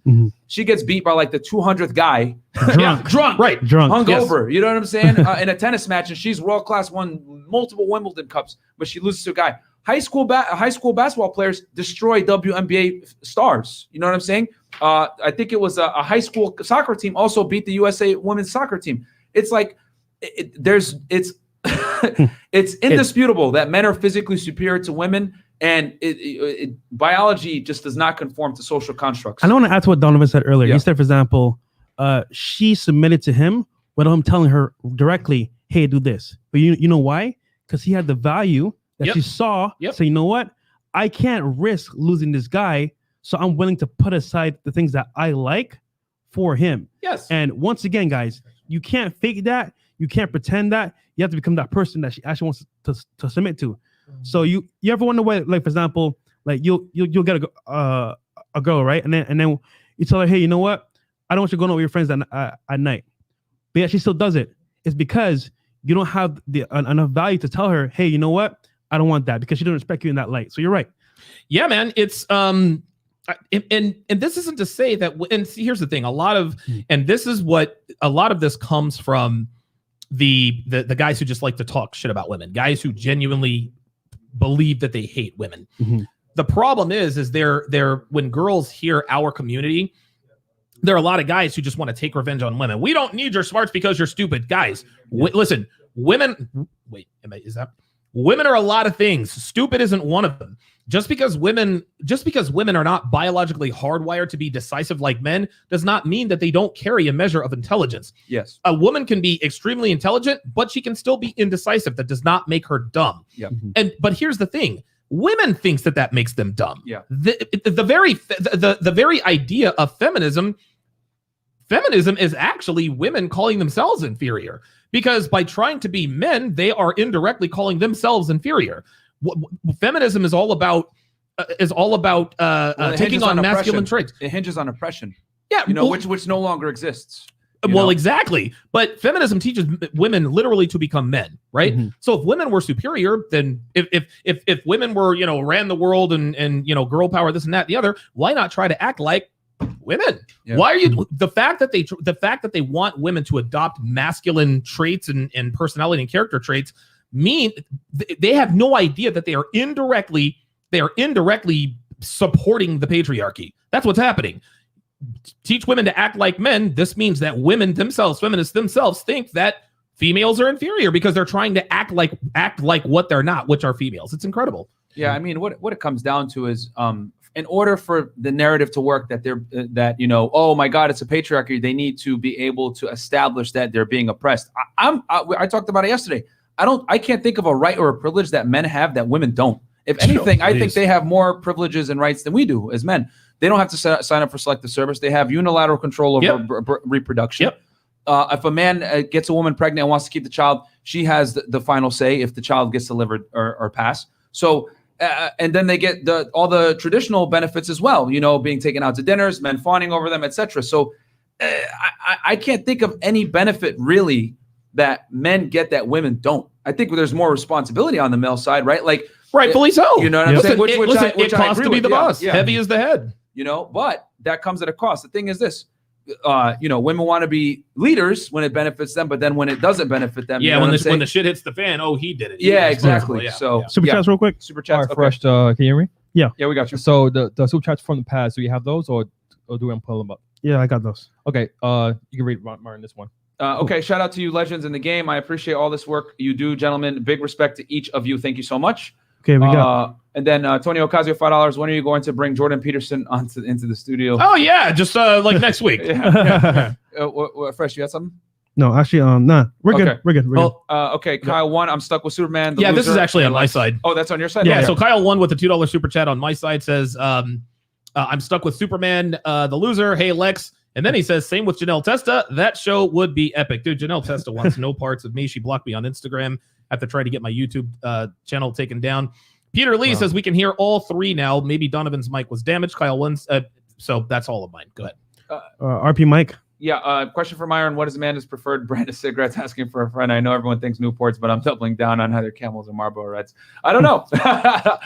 She gets beat by like the 200th guy. Drunk. Right. Hungover. You know what I'm saying? In a tennis match, and she's world class, won multiple Wimbledon cups, but she loses to a guy. High school basketball players destroy WNBA stars. You know what I'm saying? I think it was a high school soccer team also beat the USA women's soccer team. It's like it's indisputable that men are physically superior to women, and biology just does not conform to social constructs. I want to add to what Donovan said earlier. He said, for example, she submitted to him without him telling her directly, hey, do this. But you know why? Because he had the value that she saw. So you know what? I can't risk losing this guy, so I'm willing to put aside the things that I like for him. Yes. And once again, guys, you can't fake that. You can't pretend that. You have to become that person that she actually wants to submit to. So you ever wonder why, like, for example, like you'll get a girl, right? And then you tell her, hey, you know what? I don't want you going out with your friends at night. But yeah, she still does it. It's because you don't have enough value to tell her, hey, you know what? I don't want that, because she doesn't respect you in that light. So you're right. Yeah, man. It's and this isn't to say that. And see, here's the thing: and this is what a lot of this comes from. The guys who just like to talk shit about women, guys who genuinely believe that they hate women. The problem is they're when girls hear our community, there are a lot of guys who just want to take revenge on women. We don't need your smarts because you're stupid. Guys, listen, women. Women are a lot of things. Stupid isn't one of them. Just because women are not biologically hardwired to be decisive like men does not mean that they don't carry a measure of intelligence. Yes. A woman can be extremely intelligent, but she can still be indecisive. That does not make her dumb. Yeah. But here's the thing. Women thinks that makes them dumb. Yeah. The very idea of feminism is actually women calling themselves inferior, because by trying to be men, they are indirectly calling themselves inferior. Feminism is all about taking on masculine traits. It hinges on oppression. Yeah, you know, which no longer exists. Well, exactly. But feminism teaches women literally to become men, right? So if women were superior, then if women were, you know, ran the world and you know, girl power, this and that, the other, why not try to act like women? Yeah. Why are you the fact that they want women to adopt masculine traits and personality and character traits mean they have no idea that they are indirectly supporting the patriarchy. That's what's happening. Teach women to act like men. This means that feminists themselves think that females are inferior because they're trying to act like what they're not, which are females. It's incredible. Yeah, I mean, what it comes down to is in order for the narrative to work, that you know, oh my God, it's a patriarchy, they need to be able to establish that they're being oppressed. I talked about it yesterday. I can't think of a right or a privilege that men have that women don't. If anything, I think they have more privileges and rights than we do as men. They don't have to sign up for selective service. They have unilateral control over reproduction. If a man gets a woman pregnant and wants to keep the child, she has the final say if the child gets delivered or pass. So, and then they get all the traditional benefits as well, you know, being taken out to dinners, men fawning over them, etc. So I can't think of any benefit really that men get that women don't. I think there's more responsibility on the male side, right? Like, Rightfully so. You know what I'm saying? It costs to be the boss. Yeah. Heavy is the head. You know, but that comes at a cost. The thing is this, you know, women want to be leaders when it benefits them, but then when it doesn't benefit them, Yeah, you know when the shit hits the fan, he did it. Yeah, exactly. Yeah. So Super chats real quick. Super chats. All right, Okay. Fresh, can you hear me? Yeah, we got you. So the super chats from the past, do you have those or do we pull them up? Yeah, I got those. Okay, you can read Martin this one. Okay, shout out to you, legends in the game. I appreciate all this work you do, gentlemen. Big respect to each of you. Thank you so much. Okay, we got. And then Tony Ocasio, $5. When are you going to bring Jordan Peterson into the studio? Oh yeah, just like next week. Fresh, you got something? No, actually, nah, we're good. Okay. We're good. We're good. Okay, Kyle 1. I'm stuck with Superman. Yeah, this is actually on my side. Oh, that's on your side. Yeah, Okay. so Kyle 1 with the $2 super chat on my side says, I'm stuck with Superman, the loser. Hey, Lex. And then he says, same with Janelle Testa. That show would be epic. Dude, Janelle Testa wants no parts of me. She blocked me on Instagram after trying to get my YouTube channel taken down. Peter Lee says, we can hear all three now. Maybe Donovan's mic was damaged. Kyle 1. So that's all of mine. Go ahead. RP Mike. Yeah, question from Myron. What is Amanda's preferred brand of cigarettes? Asking for a friend. I know everyone thinks Newports, but I'm doubling down on either Camels or Marlboro Reds. I don't know.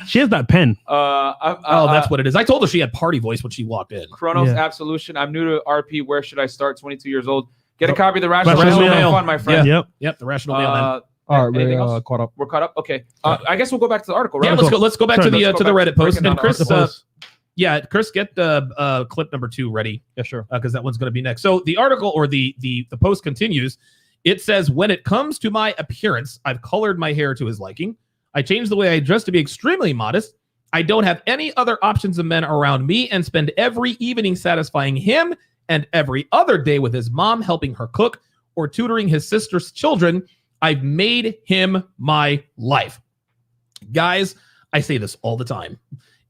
She has that pen. That's what it is. I told her she had party voice when she walked in. Chronos Yeah. Absolution. I'm new to RP. Where should I start? 22 years old. Get a copy of the Rational Rational Mail. Mail. Have fun, my friend. Yep, the rational mailman. All right, anything we're else? caught up. We're caught up. Okay. I guess we'll go back to the article, right? Yeah, let's go back Sorry, to the let's to go the back Reddit to post. breaking And down Chris, the article. Chris, get clip number 2 ready. Yeah, sure. Because that one's going to be next. So the article or the post continues. It says, when it comes to my appearance, I've colored my hair to his liking. I changed the way I dress to be extremely modest. I don't have any other options of men around me and spend every evening satisfying him and every other day with his mom, helping her cook or tutoring his sister's children. I've made him my life. Guys, I say this all the time.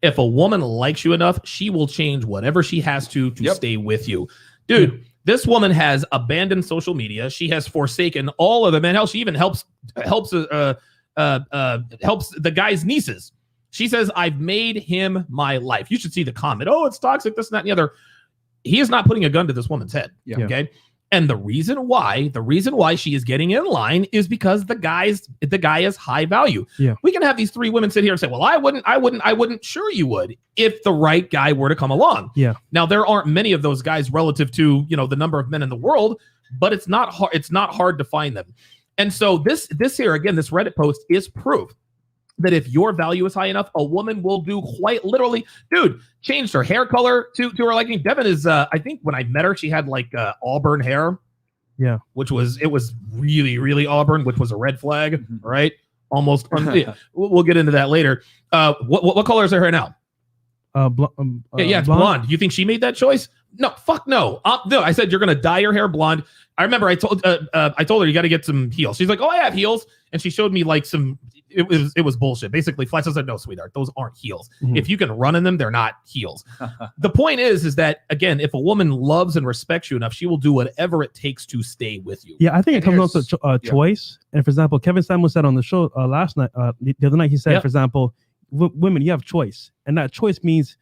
If a woman likes you enough, she will change whatever she has to stay with you. Dude, this woman has abandoned social media. She has forsaken all of the men. Hell, she even helps the guy's nieces. She says, I've made him my life. You should see the comment. Oh, it's toxic, this and that and the other. He is not putting a gun to this woman's head. Yeah. Okay. And the reason why she is getting in line is because the guy is high value. Yeah. We can have these 3 women sit here and say, well, I wouldn't. Sure you would, if the right guy were to come along. Yeah. Now there aren't many of those guys relative to, the number of men in the world, but it's not hard. It's not hard to find them. And so this here, again, this Reddit post is proof that if your value is high enough, a woman will do quite literally, dude, changed her hair color to her liking. Devin is, I think when I met her, she had like auburn hair. Yeah. It was really, really auburn, which was a red flag, right? Almost. We'll get into that later. What color is her hair now? It's blonde. You think she made that choice? No, fuck no. No, I said you're gonna dye your hair blonde. I remember I told her you got to get some heels. She's like, oh, I have heels, and she showed me like some. It was bullshit. Basically, flats. I said, no, sweetheart, those aren't heels. Mhm. If you can run in them, they're not heels. The point is that again, if a woman loves and respects you enough, she will do whatever it takes to stay with you. Yeah, I think it And comes down to choice. And for example, Kevin Samuel said on the show last night, the other night, he said, for example, women, you have choice, and that choice means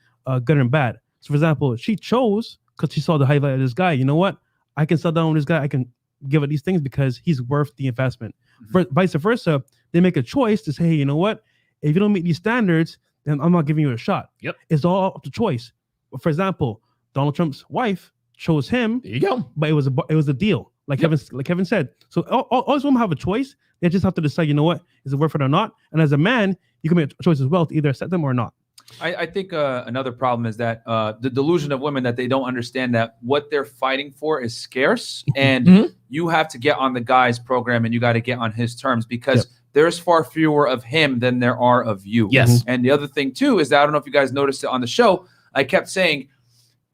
good and bad. So, for example, she chose because she saw the highlight of this guy. You know what? I can settle down with this guy. I can give it these things because he's worth the investment. Vice versa, they make a choice to say, hey, you know what? If you don't meet these standards, then I'm not giving you a shot. Yep. It's all up to choice. For example, Donald Trump's wife chose him. There you go. But it was a deal, like Kevin said. So all these women have a choice. They just have to decide, you know what, is it worth it or not? And as a man, you can make a choice as well to either accept them or not. I think another problem is that the delusion of women that they don't understand that what they're fighting for is scarce, and you have to get on the guy's program and you got to get on his terms because there's far fewer of him than there are of you. Yes. And the other thing too is that I don't know if you guys noticed it on the show. I kept saying,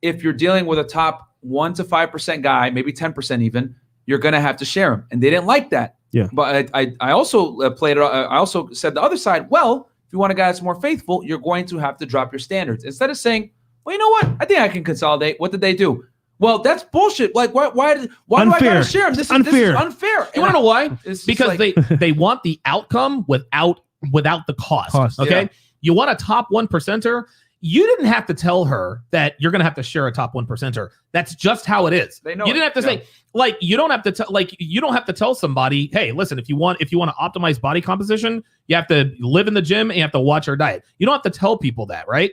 if you're dealing with a top 1 to 5% guy, maybe 10% even, you're gonna have to share him, and they didn't like that. Yeah. But I also played it. I also said the other side. Well, if you want a guy that's more faithful, you're going to have to drop your standards. Instead of saying, well, you know what? I think I can consolidate. What did they do? Well, that's bullshit. Like, why do I gotta share them? This is unfair. You want to know why? It's Because like, they want the outcome without the cost. Okay. Yeah. You want a top 1%er. you didn't have to tell her that you're going to have to share a top 1%er. That's just how it is. They know you didn't it. have to say, like, you don't have to tell, like, you don't have to tell somebody, hey, listen, if you want to optimize body composition, you have to live in the gym and you have to watch your diet. You don't have to tell people that, right?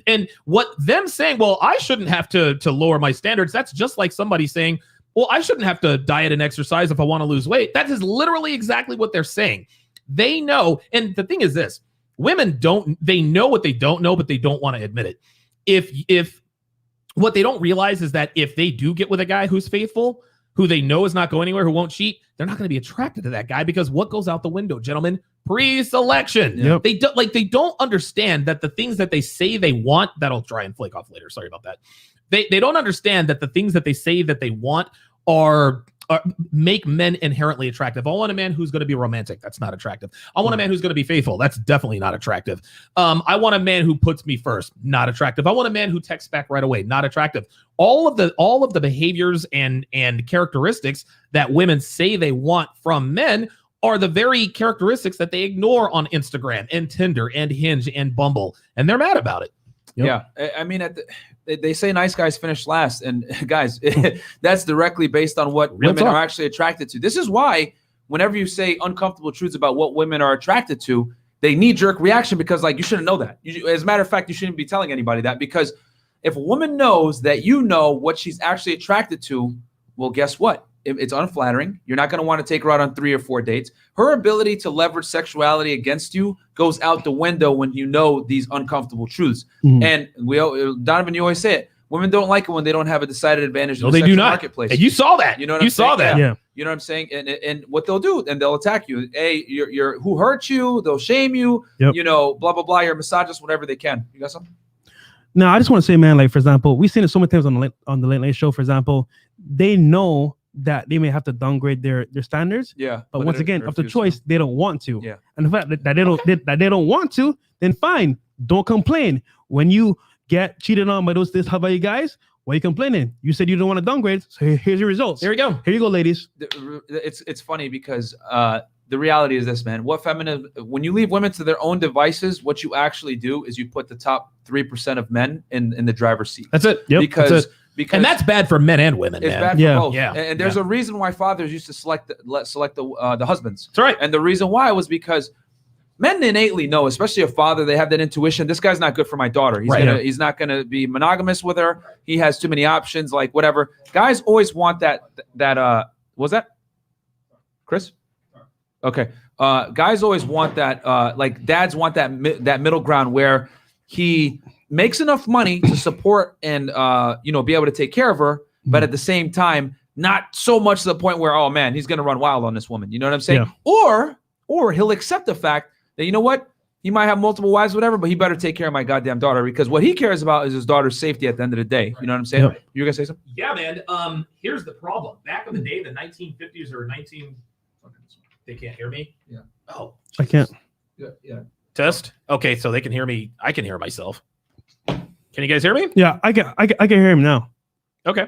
And what them saying, well, I shouldn't have to lower my standards. That's just like somebody saying, well, I shouldn't have to diet and exercise if I want to lose weight. That is literally exactly what they're saying. They know. And the thing is this, women they know what they don't know, but they don't want to admit it. If what they don't realize is that if they do get with a guy who's faithful, who they know is not going anywhere, who won't cheat, they're not going to be attracted to that guy, because what goes out the window, gentlemen? Pre-selection. Yep. They don't understand that the things that they say they want, that'll try and flake off later. Sorry about that. They don't understand that the things that they say that they want are make men inherently attractive. I want a man who's going to be romantic. That's not attractive. I want a man who's going to be faithful. That's definitely not attractive. I want a man who puts me first. Not attractive. I want a man who texts back right away. Not attractive. All of the behaviors and characteristics that women say they want from men are the very characteristics that they ignore on Instagram and Tinder and Hinge and Bumble, and they're mad about it. Yep. Yeah, I mean, they say nice guys finish last, and guys, that's directly based on what women are actually attracted to. This is why whenever you say uncomfortable truths about what women are attracted to, they knee-jerk reaction, because, like, you shouldn't know that. As a matter of fact, you shouldn't be telling anybody that, because if a woman knows that you know what she's actually attracted to, well, guess what? It's unflattering. You're not going to want to take her out on 3 or 4 dates. Her ability to leverage sexuality against you goes out the window when you know these uncomfortable truths. And Donovan, you always say it. Women don't like it when they don't have a decided advantage in the sexual marketplace. And you saw that. You know what I'm saying? Yeah. You know what I'm saying? And what they'll do, and they'll attack you. Hey, you're who hurt you? They'll shame you. Yep. You know, blah blah blah. You're a misogynist, whatever they can. You got something? No, I just want to say, man, like, for example, we've seen it so many times on the Late Late Show. For example, they know that they may have to downgrade their standards. Yeah. But once again, of the choice, they don't want to. Yeah. And the fact that they don't want to, then fine. Don't complain. When you get cheated on by those how about you guys? Why are you complaining? You said you don't want to downgrade. So here's your results. Here we go. Here you go, ladies. It's funny because the reality is this, man. When you leave women to their own devices, what you actually do is you put the top 3% of men in the driver's seat. That's it. Yep. Because and that's bad for men and women. It's man. bad for both. Yeah. And there's a reason why fathers used to select the husbands. That's right. And the reason why was because men innately know, especially a father, they have that intuition. This guy's not good for my daughter. He's not gonna be monogamous with her. He has too many options, like whatever. Guys always want that was that Chris? Okay. Guys always want that, like dads want that middle ground where he makes enough money to support and be able to take care of her, but at the same time, not so much to the point where, oh man, he's gonna run wild on this woman. You know what I'm saying? Yeah. Or he'll accept the fact that, you know what, he might have multiple wives, whatever, but he better take care of my goddamn daughter, because what he cares about is his daughter's safety at the end of the day. You know what I'm saying? Yep. You gonna say something? Yeah, man. Here's the problem. Back in the day, the 1950s or they can't hear me. Yeah. Oh, I can't. Yeah. Test. Okay, so they can hear me. I can hear myself. Can you guys hear me? Yeah, I can hear him now. Okay.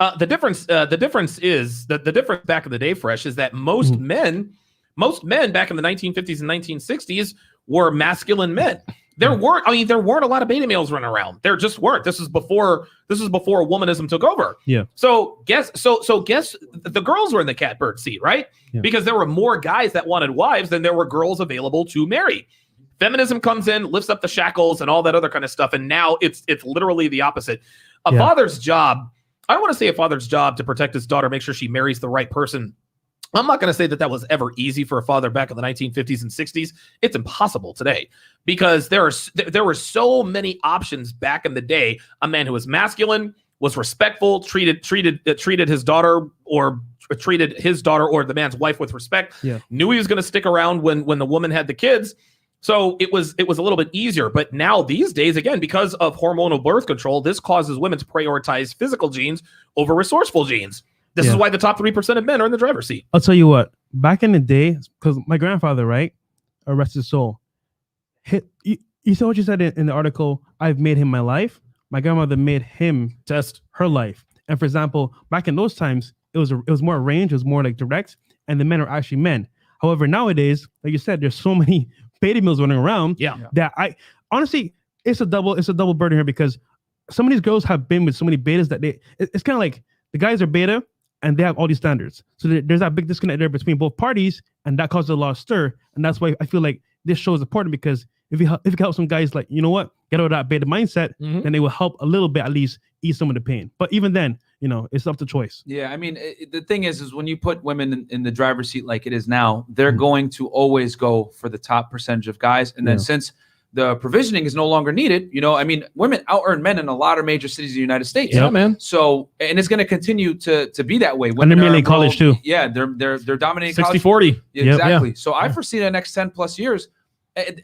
The difference is that the difference back in the day, Fresh, is that most men back in the 1950s and 1960s were masculine men. There weren't a lot of beta males running around. There just weren't. This is before womanism took over. Yeah. So guess the girls were in the catbird seat, right? Yeah. Because there were more guys that wanted wives than there were girls available to marry. Feminism comes in, lifts up the shackles and all that other kind of stuff, and now it's literally the opposite. A father's job, I don't want to say a father's job to protect his daughter, make sure she marries the right person. I'm not going to say that was ever easy for a father back in the 1950s and 60s. It's impossible today because there were so many options back in the day. A man who was masculine, was respectful, treated his daughter or the man's wife with respect. Yeah. Knew he was going to stick around when the woman had the kids. So it was a little bit easier. But now these days, again, because of hormonal birth control, this causes women to prioritize physical genes over resourceful genes. This is why the top 3% of men are in the driver's seat. I'll tell you what, back in the day, because my grandfather, right, rest his soul, you saw what you said in the article, I've made him my life. My grandmother made him her life. And for example, back in those times, it was more arranged, it was more like direct, and the men are actually men. However, nowadays, like you said, there's so many beta males running around that I honestly, it's a double burden here because some of these girls have been with so many betas that it's kind of like the guys are beta and they have all these standards. So there's that big disconnect there between both parties, and that causes a lot of stir. And that's why I feel like this show is important, because if you can help some guys, like, you know what, get out of that beta mindset, then they will help a little bit, at least ease some of the pain. But even then, you know, it's up to choice. Yeah, I mean, the thing is when you put women in the driver's seat like it is now, they're going to always go for the top percentage of guys. And then since the provisioning is no longer needed, you know, I mean, women out-earn men in a lot of major cities in the United States. Yeah, man. So, and it's going to continue to be that way. And they're mainly in college too. Yeah, they're dominating 60-40. Yeah, exactly. So I foresee the next 10 plus years.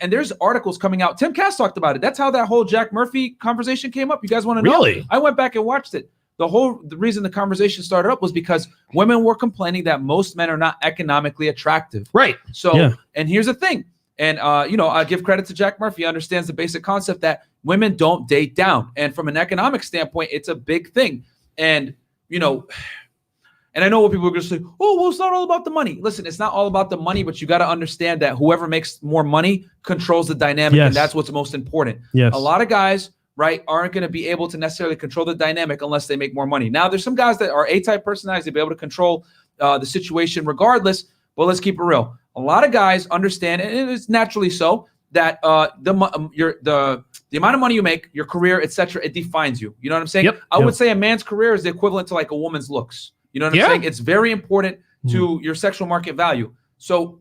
And there's articles coming out. Tim Cass talked about it. That's how that whole Jack Murphy conversation came up. You guys want to know? Really? I went back and watched it. The reason the conversation started up was because women were complaining that most men are not economically attractive. Right. So, and here's the thing. And, you know, I give credit to Jack Murphy. He understands the basic concept that women don't date down. And from an economic standpoint, it's a big thing. And, you know, and I know what people are going to say, oh, well, it's not all about the money. Listen, it's not all about the money, but you got to understand that whoever makes more money controls the dynamic. And that's what's most important. Yes. A lot of guys, right, aren't going to be able to necessarily control the dynamic unless they make more money. Now, there's some guys that are A-type personalities. They'll be able to control the situation regardless. But let's keep it real. A lot of guys understand, and it is naturally so, that the amount of money you make, your career, etc., it defines you. You know what I'm saying? Yep. I would say a man's career is the equivalent to like a woman's looks. You know what I'm saying? It's very important to your sexual market value. So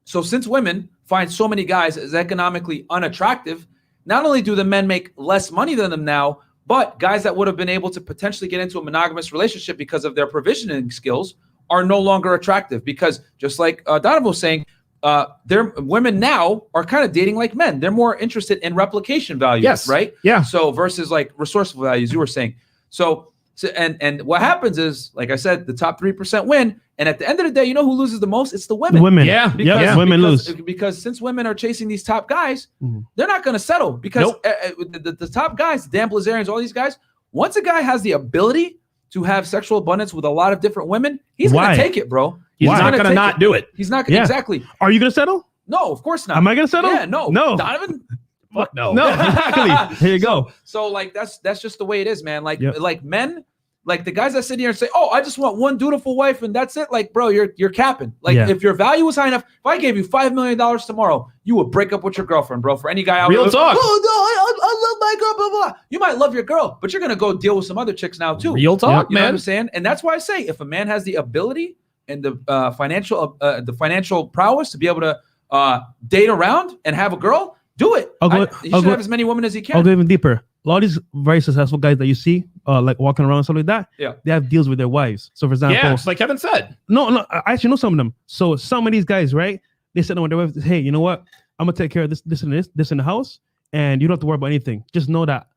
since women find so many guys as economically unattractive, not only do the men make less money than them now, but guys that would have been able to potentially get into a monogamous relationship because of their provisioning skills are no longer attractive, because just like Donovan was saying, women now are kind of dating like men. They're more interested in replication values, right? Yeah. So versus like resourceful values, you were saying. So and what happens is, like I said, the top 3% win. And at the end of the day, you know who loses the most? It's the women. The women. Yeah. Women lose. Because since women are chasing these top guys, they're not going to settle, because the top guys, Dan Blazarians, all these guys, once a guy has the ability to have sexual abundance with a lot of different women, he's going to take it, bro. He's not going to not do it. He's not going to. Exactly. Are you going to settle? No, of course not. Am I going to settle? Yeah, no. Donovan? Fuck no. No, exactly. Here you go. So like, that's just the way it is, man. Like, like men, like the guys that sit here and say, oh, I just want one dutiful wife and that's it. Like, bro, you're capping. Like, if your value was high enough, if I gave you $5 million tomorrow, you would break up with your girlfriend, bro. For any guy out there. Real talk. Oh, no, I love my girl, blah, blah. You might love your girl, but you're going to go deal with some other chicks now too. Real talk, You know what man. I'm saying? And that's why I say, if a man has the ability and the financial prowess to be able to date around and have a girl, do it. He should have as many women as he can. I'll go even deeper. A lot of these very successful guys that you see, like walking around and stuff like that, they have deals with their wives. So, for example, just like Kevin said. No, I actually know some of them. So, some of these guys, right? They sit down with their wives. Hey, you know what? I'm gonna take care of this in the house, and you don't have to worry about anything. Just know that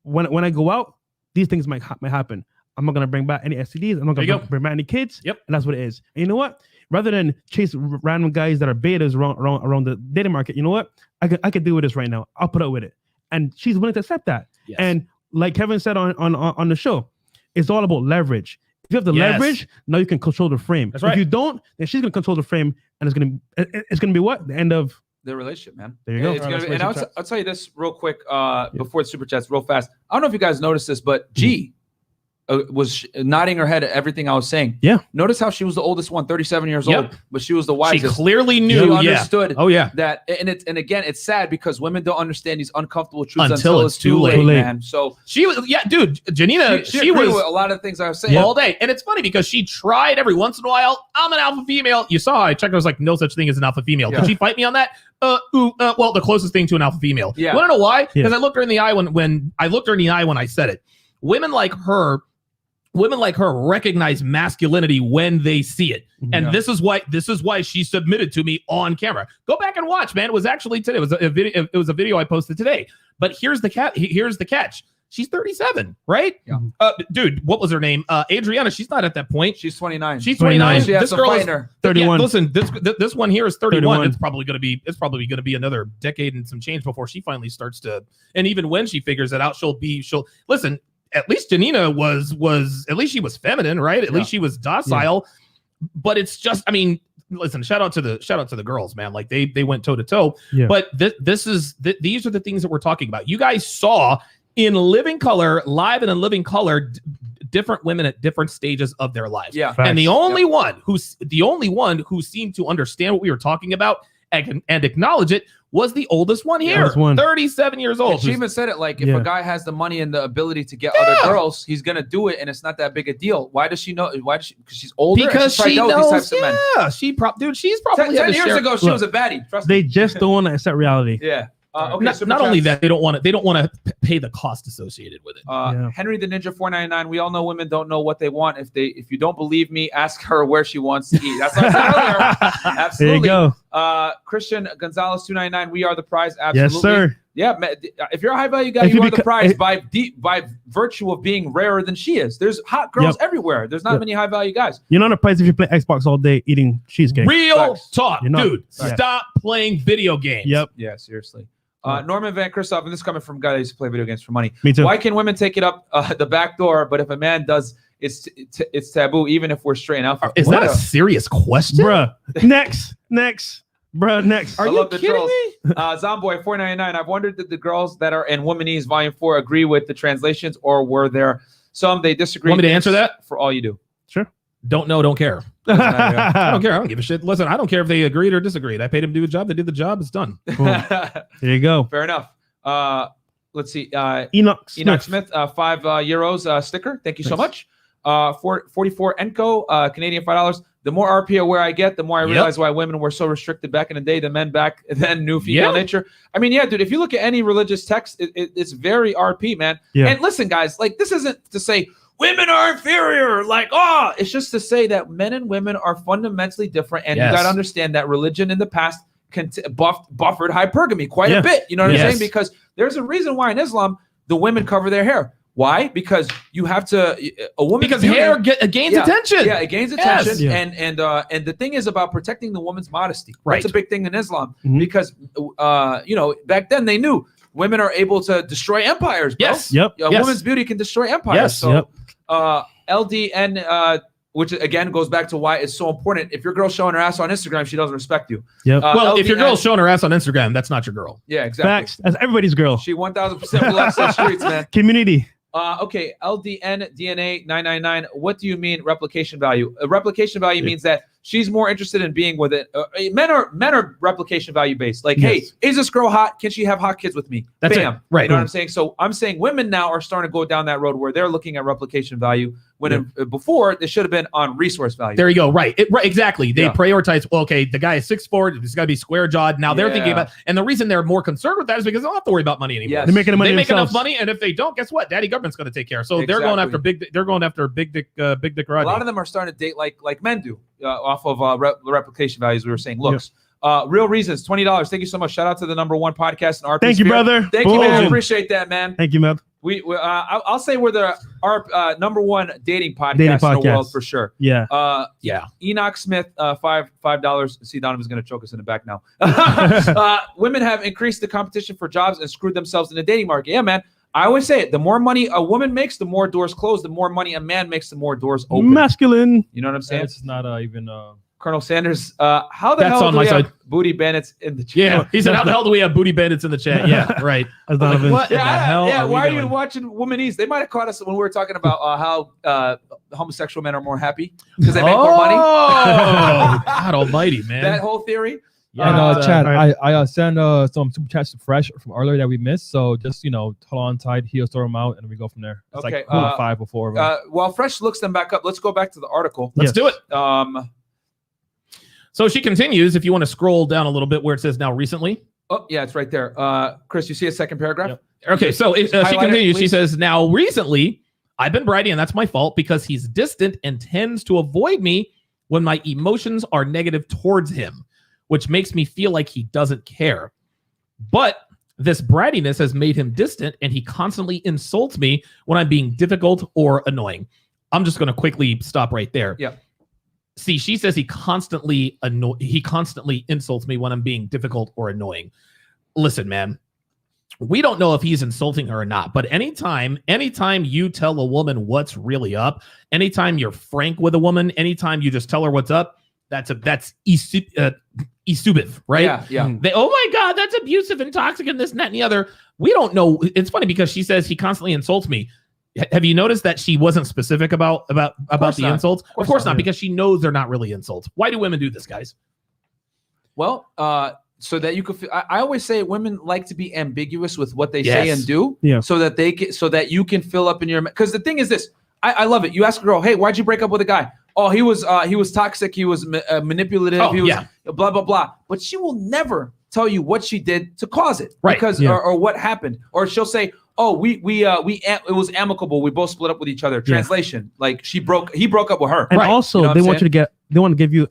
when I go out, these things might happen. I'm not gonna bring back any STDs. I'm not gonna bring back any kids. Yep. And that's what it is. And you know what? Rather than chase random guys that are betas around the dating market, you know what? I could deal with this right now. I'll put up with it. And she's willing to accept that. Yes. And like Kevin said on the show, it's all about leverage. If you have the leverage, now you can control the frame. That's right. If you don't, then she's gonna control the frame, and it's gonna be what? The end of the relationship, man. There you go. It's gonna be, and I'll tell you this real quick before the super chats, real fast. I don't know if you guys noticed this, but G was nodding her head at everything I was saying. Yeah. Notice how she was the oldest one, 37 years old, but she was the wisest. She clearly knew. She understood. Oh yeah. That and again, it's sad because women don't understand these uncomfortable truths until it's too late, man. So she was, dude, Janina, she was with a lot of things I was saying all day, and it's funny because she tried every once in a while. I'm an alpha female. You saw I checked. I was like, no such thing as an alpha female. Did she fight me on that? Well, the closest thing to an alpha female. Yeah. You want to know why? Because I looked her in the eye when I looked her in the eye when I said it. Women like her recognize masculinity when they see it. And this is why she submitted to me on camera. Go back and watch, man. It was actually today. It was a video I posted today. But here's the catch. She's 37, right? Yeah. Dude, what was her name? Adriana. She's not at that point. She's 29. She's 29. She has This some girl fight is in her. 31. Yeah, listen, this one here is 31. 31. It's probably gonna be another decade and some change before she finally starts to. And even when she figures it out, she'll listen. At least Janina was at least she was feminine, right? At least she was docile. But it's just, I mean, listen, shout out to the girls, man. Like they went toe to toe. Yeah. But these are the things that we're talking about. You guys saw in living color, live and in living color, different women at different stages of their lives. Yeah. And the only one who seemed to understand what we were talking about and acknowledge it was the oldest one here, Oldest one. 37 years old. And she even said it like, if Yeah. a guy has the money and the ability to get other girls, he's gonna do it, and it's not that big a deal. Why does she know? Why does she? Because she's older. because and she probably knows. these types of men. Yeah, she's probably 10 had to years share- ago, she Look, was a baddie. Trust me. They just don't want to accept reality. Yeah. Okay. Not only that, they don't want to pay the cost associated with it. Yeah. Henry the Ninja 499. We all know women don't know what they want. If you don't believe me, ask her where she wants to eat. That's what I said earlier. Absolutely. There you go. Christian Gonzalez 299. We are the prize. Absolutely. Yes, sir. Yeah. If you're a high value guy, If you you are the beca- prize by virtue of being rarer than she is. There's hot girls Yep. everywhere. There's not Yep. many high value guys. You're not a prize if you play Xbox all day eating cheesecake. Real Facts. talk, You're not- dude. Facts. Stop playing video games. Yep. Yeah. Seriously. Norman Van Christoph, and this is coming from a guy that used to play video games for money. Me too. Why can women take it up the back door, but if a man does, it's taboo, even if we're straight alpha? Is that a serious question? Bruh. Next. Bruh, next. Are I you love the kidding trolls. me? Zomboy 499. I've wondered did the girls that are in Womanese Volume 4 agree with the translations, or were there some they disagree? Want me to Thanks answer that? for all you do? Sure. Don't know, don't care. Doesn't matter. I don't care. I don't give a shit. Listen, I don't care if they agreed or disagreed. I paid them to do a job. They did the job. It's done. Cool. There you go. Fair enough. Let's see. Enoch Enoch Smith. Smith, €5 sticker. Thank you so much. 44 Enco, Canadian $5. The more RP aware I get, the more I realize why women were so restricted back in the day. The men back then knew female nature. I mean, yeah, dude, if you look at any religious text, it's very RP, man. Yeah. And listen, guys, like this isn't to say women are inferior. Like, it's just to say that men and women are fundamentally different. And you got to understand that religion in the past buffered hypergamy quite a bit. You know what I'm saying? Because there's a reason why in Islam, the women cover their hair. Why? Because you have to a woman hair gains attention. Yeah, it gains attention. Yes. And the thing is about protecting the woman's modesty. Right. That's a big thing in Islam because back then they knew women are able to destroy empires. Bro. Yes. Yep. A woman's beauty can destroy empires. Yes. So LDN which again goes back to why it's so important. If your girl's showing her ass on Instagram, she doesn't respect you. Yep. Well, if your LDN girl's showing her ass on Instagram, that's not your girl. Yeah, exactly. Facts. That's everybody's girl. She 1000% blocks the streets, man. Community. Okay, LDN DNA 999. What do you mean replication value? Replication value means that she's more interested in being with it. Men are replication value based. Like, hey, is this girl hot? Can she have hot kids with me? That's Bam. it. Right. You know what I'm saying? So I'm saying women now are starting to go down that road where they're looking at replication value when before they should have been on resource value. There you go. Right. Right. Exactly. They Yeah. prioritize. Well, okay, the guy is 6'4". He's got to be square jawed. Now they're thinking about, and the reason they're more concerned with that is because they don't have to worry about money anymore. Yes. They're making the money They make themselves. enough money, and if they don't, guess what? Daddy government's going to take care. So they're going after Exactly. They're going after big dick A lot of them are starting to date like men do off of replication values. We were saying looks. Real reasons, $20. Thank you so much. Shout out to the #1 podcast in RP Thank you, sphere. brother. Thank you, man. I Boom. appreciate that, man. Thank you, man. I'll say we're our #1 dating podcast in the world for sure. Yeah. Yeah. Enoch Smith, $5. See, Donovan's going to choke us in the back now. Women have increased the competition for jobs and screwed themselves in the dating market. Yeah, man. I always say it. The more money a woman makes, the more doors close. The more money a man makes, the more doors open. Masculine. You know what I'm saying? It's not even. Colonel Sanders, how the That's hell on do my we have side. booty bandits in the chat? Yeah. He said, how the hell do we have booty bandits in the chat? Yeah. Right. That's Donovan. What the hell? Yeah, are we why are doing? you watching Womanese? They might have caught us when we were talking about how homosexual men are more happy because they make more money. Oh, God almighty, man. That whole theory. And Chad, all right. I sent some super chats to Fresh from earlier that we missed. So just hold on tight, he'll throw them out, and we go from there. It's Okay, like 5 or 4 of them. While Fresh looks them back up, let's go back to the article. Let's do it. So So she continues. If you want to scroll down a little bit where it says now recently. oh yeah, it's right there. Chris, you see a second paragraph? Yep. Okay, so she Highlight it, continues. She please. says, now recently, I've been bridey, and that's my fault because he's distant and tends to avoid me when my emotions are negative towards him, which makes me feel like he doesn't care. But this brattiness has made him distant, and he constantly insults me when I'm being difficult or annoying. I'm just going to quickly stop right there. Yeah. See, she says he constantly insults me when I'm being difficult or annoying. Listen, man, we don't know if he's insulting her or not, but anytime you tell a woman what's really up, anytime you're frank with a woman, anytime you just tell her what's up, esubive, right? Yeah. They, oh my God, that's abusive and toxic and this and that and the other. We don't know. It's funny because she says he constantly insults me. Have you noticed that she wasn't specific about the insults? Of course not, because she knows they're not really insults. Why do women do this, guys? Well, so that you could. I always say women like to be ambiguous with what they say and do, so that so that you can fill up in your. Because the thing is this, I love it. You ask a girl, hey, why'd you break up with a guy? Oh, he was toxic. He was manipulative. Oh, he was blah blah blah. But she will never tell you what she did to cause it, right? Because or what happened, or she'll say, oh, it was amicable. We both split up with each other. Translation, like he broke up with her. And also, you know they want you to give you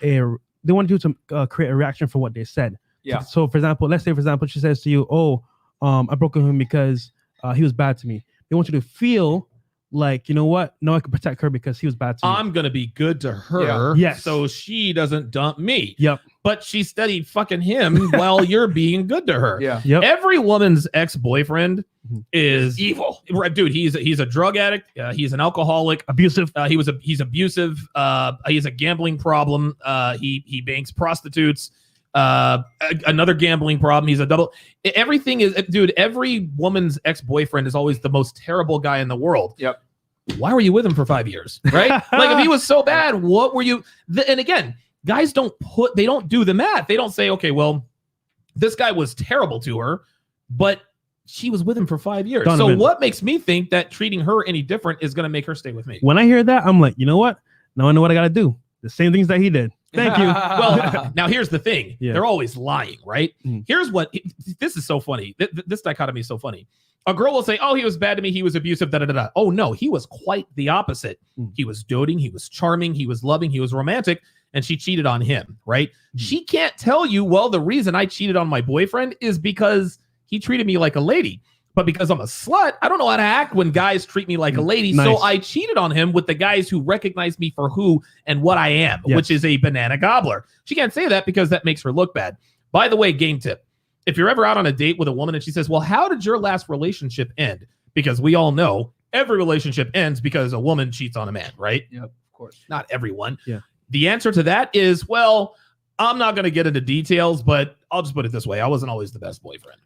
they want you to create a reaction for what they said. Yeah. So for example, let's say she says to you, oh, I broke up with him because he was bad to me. They want you to feel like, you know what? No, I can protect her because he was bad to me. I'm going to be good to her so she doesn't dump me. Yep. But she steady fucking him while you're being good to her. Yeah. Yep. Every woman's ex-boyfriend is evil. Dude, he's a drug addict. He's an alcoholic. Abusive. He's abusive. He has a gambling problem. He banks prostitutes. Another gambling problem. He's a double. Everything is, dude, every woman's ex-boyfriend is always the most terrible guy in the world. Yep. Why were you with him for 5 years? Right? Like if he was so bad, what were you? And again, guys don't do the math. They don't say, okay, well, this guy was terrible to her, but she was with him for 5 years. Donovan. So what makes me think that treating her any different is going to make her stay with me? When I hear that, I'm like, you know what? Now I know what I got to do. The same things that he did. Thank you. Well, now here's the thing. Yeah. They're always lying, right? Here's what, this is so funny. This dichotomy is so funny. A girl will say, oh, he was bad to me. He was abusive. Da, da, da, da. Oh, no, he was quite the opposite. He was doting. He was charming. He was loving. He was romantic. And she cheated on him, right? She can't tell you, well, the reason I cheated on my boyfriend is because he treated me like a lady. But because I'm a slut, I don't know how to act when guys treat me like a lady. Nice. So I cheated on him with the guys who recognize me for who and what I am, which is a banana gobbler. She can't say that because that makes her look bad. By the way, game tip. If you're ever out on a date with a woman and she says, well, how did your last relationship end? Because we all know every relationship ends because a woman cheats on a man, right? Yep, of course. Not everyone. Yeah. The answer to that is, well, I'm not going to get into details, but I'll just put it this way. I wasn't always the best boyfriend.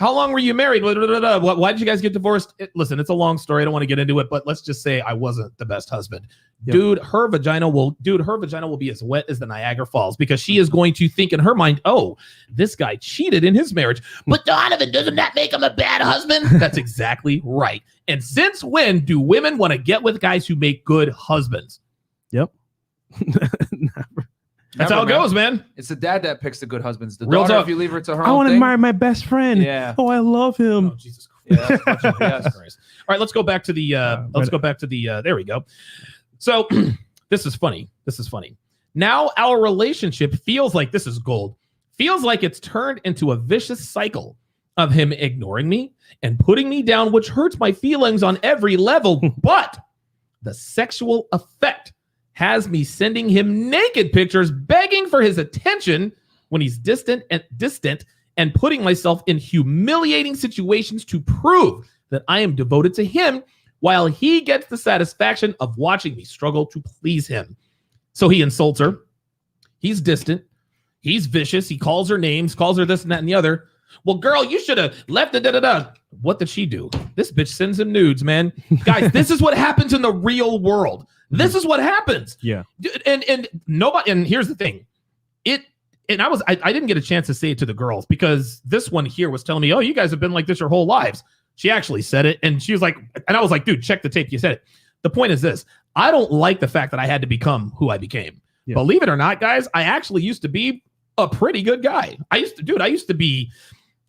How long were you married? Why did you guys get divorced? Listen, it's a long story. I don't want to get into it, but let's just say I wasn't the best husband. Yep. Dude, her vagina will be as wet as the Niagara Falls because she is going to think in her mind, oh, this guy cheated in his marriage. But Donovan, doesn't that make him a bad husband? That's exactly right. And since when do women want to get with guys who make good husbands? Yep. That's how it goes, man. It's the dad that picks the good husbands. The Real daughter, talk. if you leave her to her I own want to thing. marry my best friend. Yeah. Oh, I love him. Oh, Jesus Christ. Yeah, yes. Christ. All right, let's go back to the there we go. So this is funny. Now our relationship feels like this is gold. Feels like it's turned into a vicious cycle of him ignoring me and putting me down, which hurts my feelings on every level. But the sexual effect has me sending him naked pictures, begging for his attention when he's distant and putting myself in humiliating situations to prove that I am devoted to him while he gets the satisfaction of watching me struggle to please him. So he insults her. He's distant. He's vicious. He calls her names, calls her this and that and the other. Well, girl, you should have left the da-da-da. What did she do? This bitch sends him nudes, man. Guys, this is what happens in the real world. This is what happens. Yeah. And nobody, and here's the thing. I didn't get a chance to say it to the girls because this one here was telling me, oh, you guys have been like this your whole lives. She actually said it. And she was like, and I was like, dude, check the tape. You said it. The point is this. I don't like the fact that I had to become who I became. Yeah. Believe it or not, guys, I actually used to be a pretty good guy. I used to be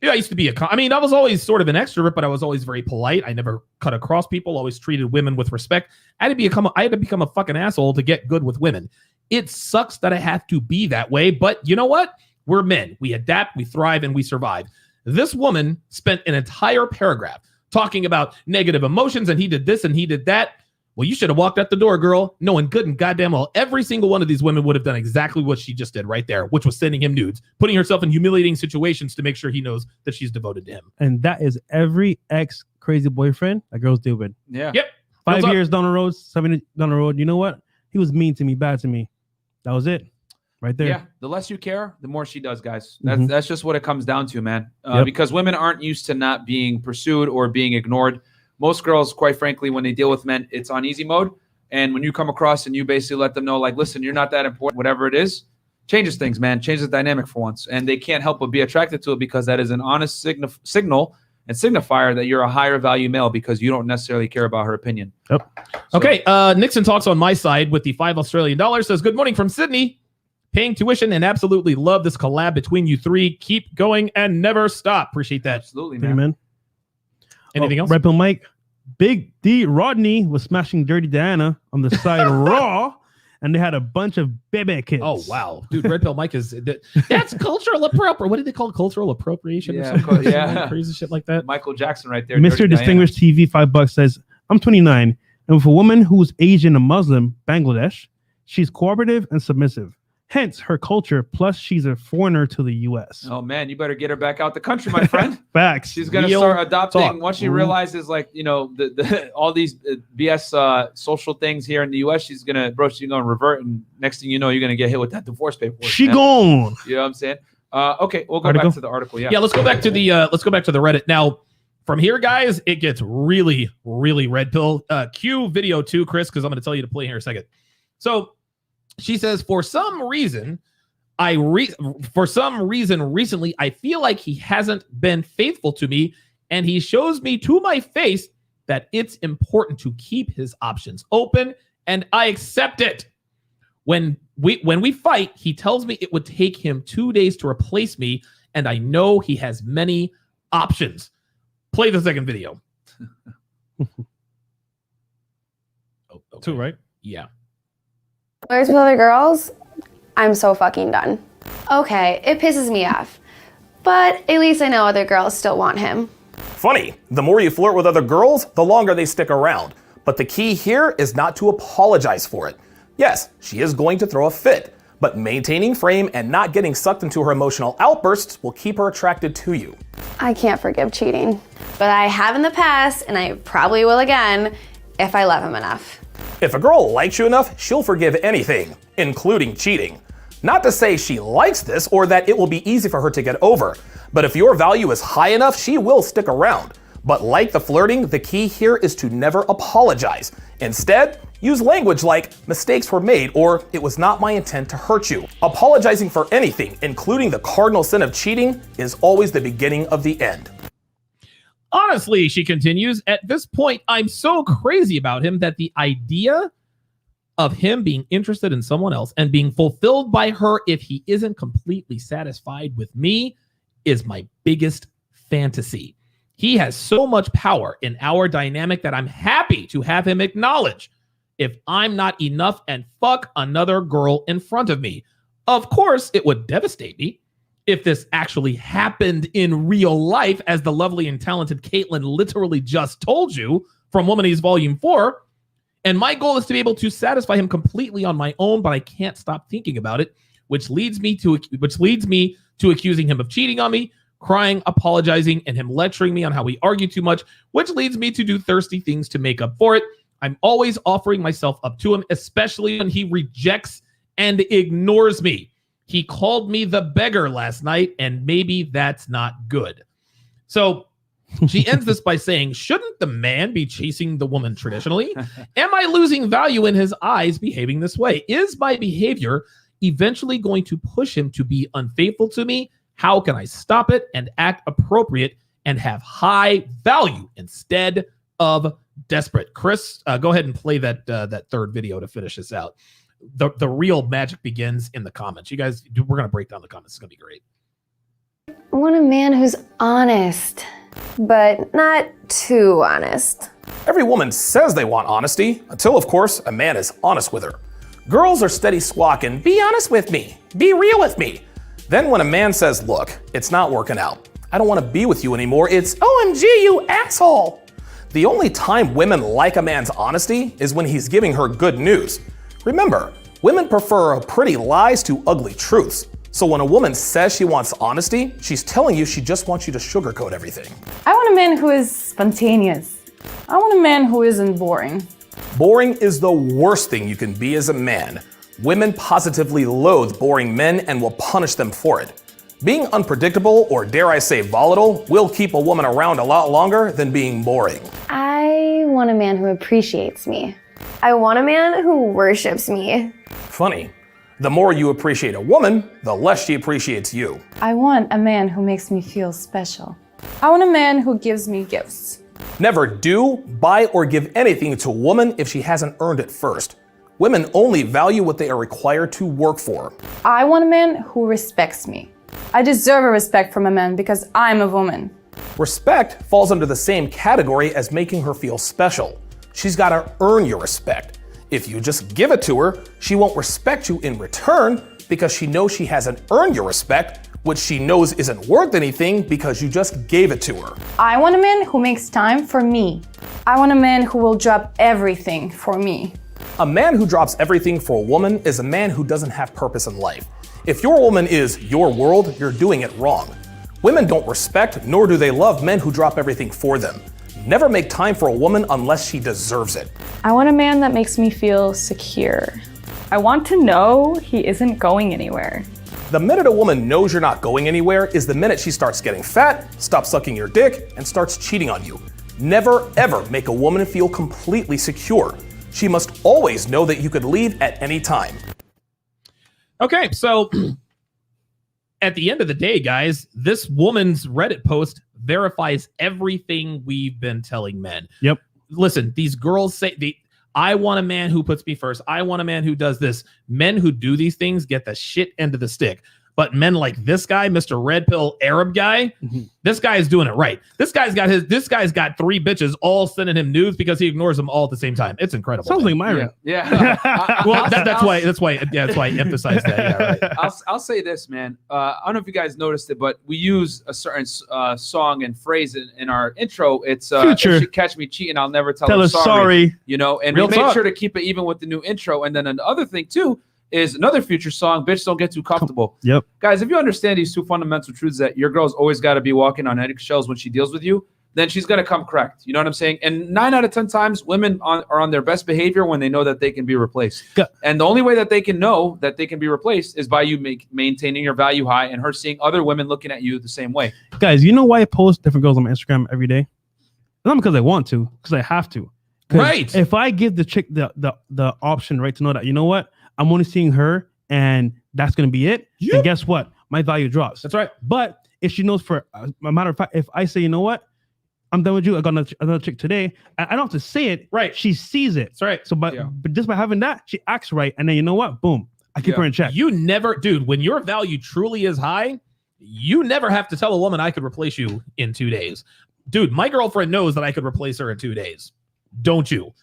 I was always sort of an extrovert, but I was always very polite. I never cut across people, always treated women with respect. I had to become a fucking asshole to get good with women. It sucks that I have to be that way, but you know what? We're men. We adapt, we thrive, and we survive. This woman spent an entire paragraph talking about negative emotions, and he did this and he did that. Well, you should have walked out the door, girl, knowing good and goddamn well every single one of these women would have done exactly what she just did right there, which was sending him nudes, putting herself in humiliating situations to make sure he knows that she's devoted to him. And that is every ex-crazy boyfriend that girls deal with. Yeah. Yep. 5 years down the road, 7 years down the road, you know what? He was mean to me, bad to me. That was it. right there. Yeah, the less you care, the more she does, guys. That's just what it comes down to, man. Because women aren't used to not being pursued or being ignored. Most girls, quite frankly, when they deal with men, it's on easy mode. And when you come across and you basically let them know, like, listen, you're not that important, whatever it is, changes things, man. Changes the dynamic for once. And they can't help but be attracted to it because that is an honest signal and signifier that you're a higher value male because you don't necessarily care about her opinion. Yep. So, Okay, Nixon talks on my side with the $5 Australian, says, good morning from Sydney. Paying tuition and absolutely love this collab between you three. Keep going and never stop. Appreciate that. absolutely, man. Amen. Anything else? Red Pill Mike. Big D Rodney was smashing Dirty Diana on the side Raw, and they had a bunch of baby kids. Oh, wow. Dude, Red Pill Mike that's cultural appropriation. What did they call it? Cultural appropriation or something? Yeah. Crazy shit like that. Michael Jackson right there. Mr. Dirty Distinguished TV, $5 says, I'm 29, and with a woman who's Asian and Muslim, Bangladesh, she's cooperative and submissive. Hence her culture, plus she's a foreigner to the U.S. Diana. Oh, man, you better get her back out the country, my friend. Facts. She's going to Real start adopting, talk. once she realizes, like, you know, the all these BS social things here in the U.S., she's going to revert, and next thing you know, you're going to get hit with that divorce paperwork. She man. gone. You know what I'm saying? Okay, we'll go Article? back to the article. Yeah. Yeah, let's go back to the Reddit. Now, from here, guys, it gets really, really red pill. Cue video 2, Chris, because I'm going to tell you to play here in a second. So she says, for some reason recently, I feel like he hasn't been faithful to me, and he shows me to my face that it's important to keep his options open, and I accept it. When we fight, he tells me it would take him 2 days to replace me, and I know he has many options. Play the second video. Okay. 2, right? Yeah. Flirts with other girls? I'm so fucking done. Okay, it pisses me off. But at least I know other girls still want him. Funny, the more you flirt with other girls, the longer they stick around. But the key here is not to apologize for it. Yes, she is going to throw a fit, but maintaining frame and not getting sucked into her emotional outbursts will keep her attracted to you. I can't forgive cheating. But I have in the past, and I probably will again, if I love him enough. If a girl likes you enough, she'll forgive anything, including cheating. Not to say she likes this or that it will be easy for her to get over, but if your value is high enough, she will stick around. But like the flirting, the key here is to never apologize. Instead, use language like, mistakes were made, or it was not my intent to hurt you. Apologizing for anything, including the cardinal sin of cheating, is always the beginning of the end. Honestly, she continues, at this point, I'm so crazy about him that the idea of him being interested in someone else and being fulfilled by her if he isn't completely satisfied with me is my biggest fantasy. He has so much power in our dynamic that I'm happy to have him acknowledge if I'm not enough and fuck another girl in front of me. Of course, it would devastate me if this actually happened in real life, as the lovely and talented Caitlin literally just told you from Womanies Volume 4. And my goal is to be able to satisfy him completely on my own, but I can't stop thinking about it, which leads me to accusing him of cheating on me, crying, apologizing, and him lecturing me on how we argue too much, which leads me to do thirsty things to make up for it. I'm always offering myself up to him, especially when he rejects and ignores me. He called me the beggar last night, and maybe that's not good. So she ends this by saying, shouldn't the man be chasing the woman traditionally? Am I losing value in his eyes behaving this way? Is my behavior eventually going to push him to be unfaithful to me? How can I stop it and act appropriate and have high value instead of desperate? Chris, go ahead and play that third video to finish this out. The real magic begins in the comments. You guys, we're going to break down the comments. It's going to be great. I want a man who's honest, but not too honest. Every woman says they want honesty, until of course a man is honest with her. Girls are steady squawking, be honest with me, be real with me. Then when a man says, look, it's not working out, I don't want to be with you anymore, it's OMG, you asshole. The only time women like a man's honesty is when he's giving her good news. Remember, women prefer pretty lies to ugly truths. So when a woman says she wants honesty, she's telling you she just wants you to sugarcoat everything. I want a man who is spontaneous. I want a man who isn't boring. Boring is the worst thing you can be as a man. Women positively loathe boring men and will punish them for it. Being unpredictable, or dare I say volatile, will keep a woman around a lot longer than being boring. I want a man who appreciates me. I want a man who worships me. Funny. The more you appreciate a woman, the less she appreciates you. I want a man who makes me feel special. I want a man who gives me gifts. Never do, buy, or give anything to a woman if she hasn't earned it first. Women only value what they are required to work for. I want a man who respects me. I deserve a respect from a man because I'm a woman. Respect falls under the same category as making her feel special. She's gotta earn your respect. If you just give it to her, she won't respect you in return because she knows she hasn't earned your respect, which she knows isn't worth anything because you just gave it to her. I want a man who makes time for me. I want a man who will drop everything for me. A man who drops everything for a woman is a man who doesn't have purpose in life. If your woman is your world, you're doing it wrong. Women don't respect nor do they love men who drop everything for them. Never make time for a woman unless she deserves it. I want a man that makes me feel secure. I want to know he isn't going anywhere. The minute a woman knows you're not going anywhere is the minute she starts getting fat, stops sucking your dick, and starts cheating on you. Never ever make a woman feel completely secure. She must always know that you could leave at any time. Okay, so at the end of the day, guys, this woman's Reddit post verifies everything we've been telling men. Yep. Listen, these girls say, I want a man who puts me first. I want a man who does this. Men who do these things get the shit end of the stick. But men like this guy, Mr. Red Pill Arab guy, this guy is doing it right. This guy's got 3 bitches all sending him nudes because he ignores them all at the same time. It's incredible. Sounds like Myron. Yeah. Well, that's why I emphasized that. Yeah, right. I'll say this, man. I don't know if you guys noticed it, but we use a certain song and phrase in our intro. It's Future. If she catch me cheating, I'll never tell Tell her her sorry. You know, and Real we made talk. sure to keep it even with the new intro. And then another thing too is another Future song, Bitch Don't Get Too Comfortable. Yep. Guys, if you understand these 2 fundamental truths, that your girl's always got to be walking on eggshells when she deals with you, then she's going to come correct. You know what I'm saying? And 9 out of 10 times, women are on their best behavior when they know that they can be replaced. And the only way that they can know that they can be replaced is by you maintaining your value high and her seeing other women looking at you the same way. Guys, you know why I post different girls on my Instagram every day? Not because I want to, because I have to. Right. If I give the chick the option, right, to know that, you know what, I'm only seeing her and that's going to be it, then guess what? My value drops. That's right. But if she knows, for a matter of fact, if I say, you know what, I'm done with you, I got another chick today, I don't have to say it. Right. She sees it. That's right. So, but just by having that, she acts right. And then, you know what? Boom. I keep her in check. You never, dude, when your value truly is high, you never have to tell a woman I could replace you in 2 days. Dude, my girlfriend knows that I could replace her in 2 days. Don't you?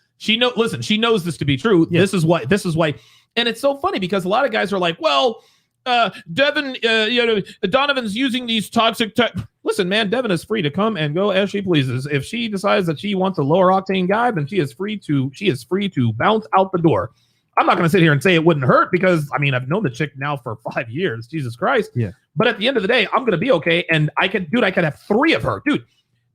Listen, she knows this to be true. Yeah. This is why. And it's so funny because a lot of guys are like, well, Devin, Donovan's using these toxic. Listen, man, Devin is free to come and go as she pleases. If she decides that she wants a lower octane guy, then she is free to bounce out the door. I'm not going to sit here and say it wouldn't hurt because I mean I've known the chick now for 5 years. Jesus Christ. Yeah. But at the end of the day, I'm going to be okay, and I could have 3 of her, dude.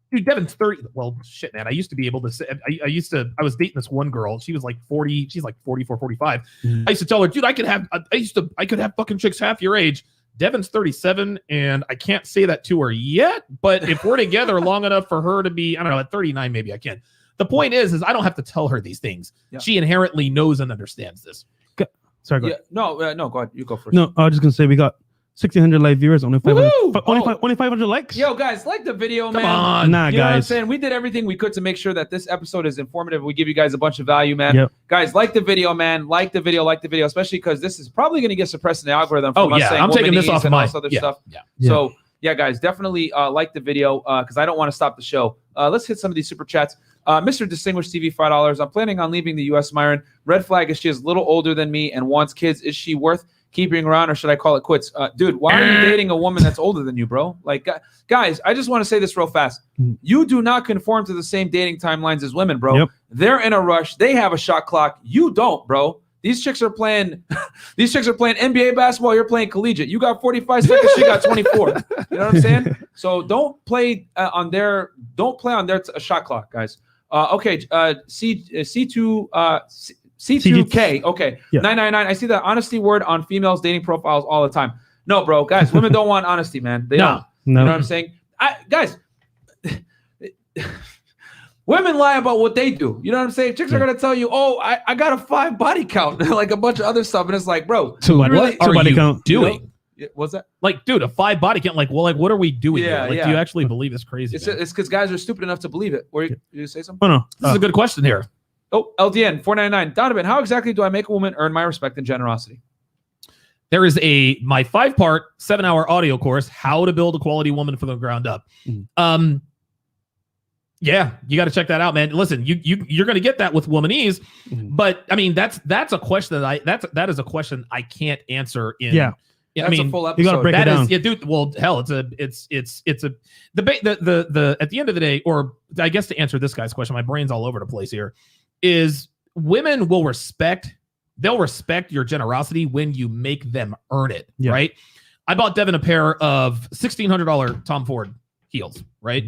Dude, Devin's 30. Well, shit, man. I used to be able to say, I was dating this one girl. She was like 40. She's like 44, 45. I used to tell her, dude, I could have fucking chicks half your age. Devin's 37, and I can't say that to her yet. But if we're together long enough for her to be, I don't know, at 39, maybe I can. The point is I don't have to tell her these things. Yeah. She inherently knows and understands this. Sorry, go ahead. No, go ahead. You go first. No, I was just going to say we got 1,600 live viewers, only 500 likes. Yo, guys, like the video, man. Come on. Nah, you know guys. what I'm saying? We did everything we could to make sure that this episode is informative. We give you guys a bunch of value, man. Yep. Guys, like the video, man. Like the video, especially because this is probably going to get suppressed in the algorithm. From us saying I'm taking this off and my all this other stuff. Yeah. So, yeah, guys, definitely like the video because I don't want to stop the show. Let's hit some of these super chats. Mr. Distinguished TV, $5. I'm planning on leaving the U.S., Myron. Red flag is she is a little older than me and wants kids. Is she worth keeping around, or should I call it quits? Dude, why are you dating a woman that's older than you, bro? Like, guys, I just want to say this real fast. You do not conform to the same dating timelines as women, bro. Yep. They're in a rush. They have a shot clock. You don't, bro. These chicks are playing NBA basketball. You're playing collegiate. You got 45 seconds. She got 24. You know what I'm saying? So don't play on their shot clock, guys. Okay. C2. C2K. Okay. Yeah. 999. I see the honesty word on females dating profiles all the time. No, bro, guys, women don't want honesty, man. They don't. You know what I'm saying? Guys, women lie about what they do. You know what I'm saying? Chicks are gonna tell you, "Oh, I got a 5 body count," like a bunch of other stuff, and it's like, bro, what are you doing? What's that? Like, dude, a 5 body count. Like, well, like, what are we doing here? Like, do you actually believe it's crazy? It's because guys are stupid enough to believe it. Or you say something? Oh no, this is a good question here. Oh, LDN 499. Donovan, how exactly do I make a woman earn my respect and generosity? There is my 5-part, 7-hour audio course, How to Build a Quality Woman from the Ground Up. Yeah, you got to check that out, man. Listen, you're going to get that with Womanese, but I mean that's a question that is a question I can't answer in. Yeah, I mean, a full episode. You got to break it down. Dude. Well, hell, it's a debate. The at the end of the day, or I guess to answer this guy's question, my brain's all over the place here. Is women will respect. They'll respect your generosity when you make them earn it, right? I bought Devin a pair of $1,600 Tom Ford heels, right?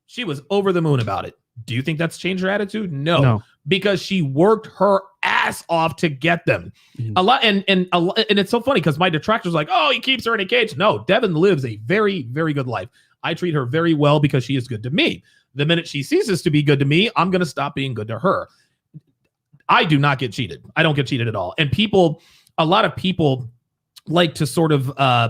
She was over the moon about it. Do you think that's changed her attitude? No. Because she worked her ass off to get them. A lot, and it's so funny because my detractors like, oh, he keeps her in a cage. No, Devin lives a very, very good life. I treat her very well because she is good to me. The minute she ceases to be good to me, I'm going to stop being good to her. I do not get cheated. I don't get cheated at all. And a lot of people like to sort of,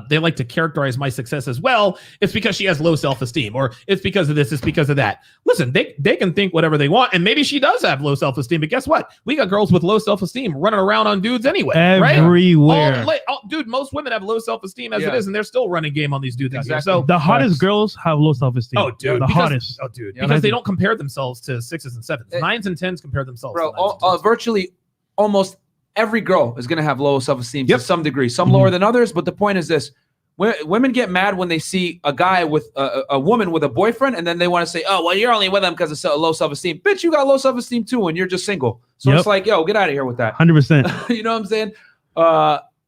they like to characterize my success as, well, it's because she has low self-esteem, or it's because of this, it's because of that. Listen, they can think whatever they want, and maybe she does have low self-esteem, but guess what? We got girls with low self-esteem running around on dudes anyway. Everywhere. Right? Dude, most women have low self-esteem as it is, and they're still running game on these dudes. Exactly. So the hottest girls have low self-esteem. Oh, dude. Hottest. Oh, dude. Because they don't compare themselves to 6s and 7s. 9s and 10s compare themselves Bro, to 9s and 10s. virtually almost every girl is going to have low self-esteem to some degree, some lower than others. But the point is this: women get mad when they see a guy with a woman with a boyfriend, and then they want to say, "Oh, well, you're only with him because of low self-esteem." Bitch, you got low self-esteem too, and you're just single. So it's like, yo, get out of here with that. 100%. You know what I'm saying?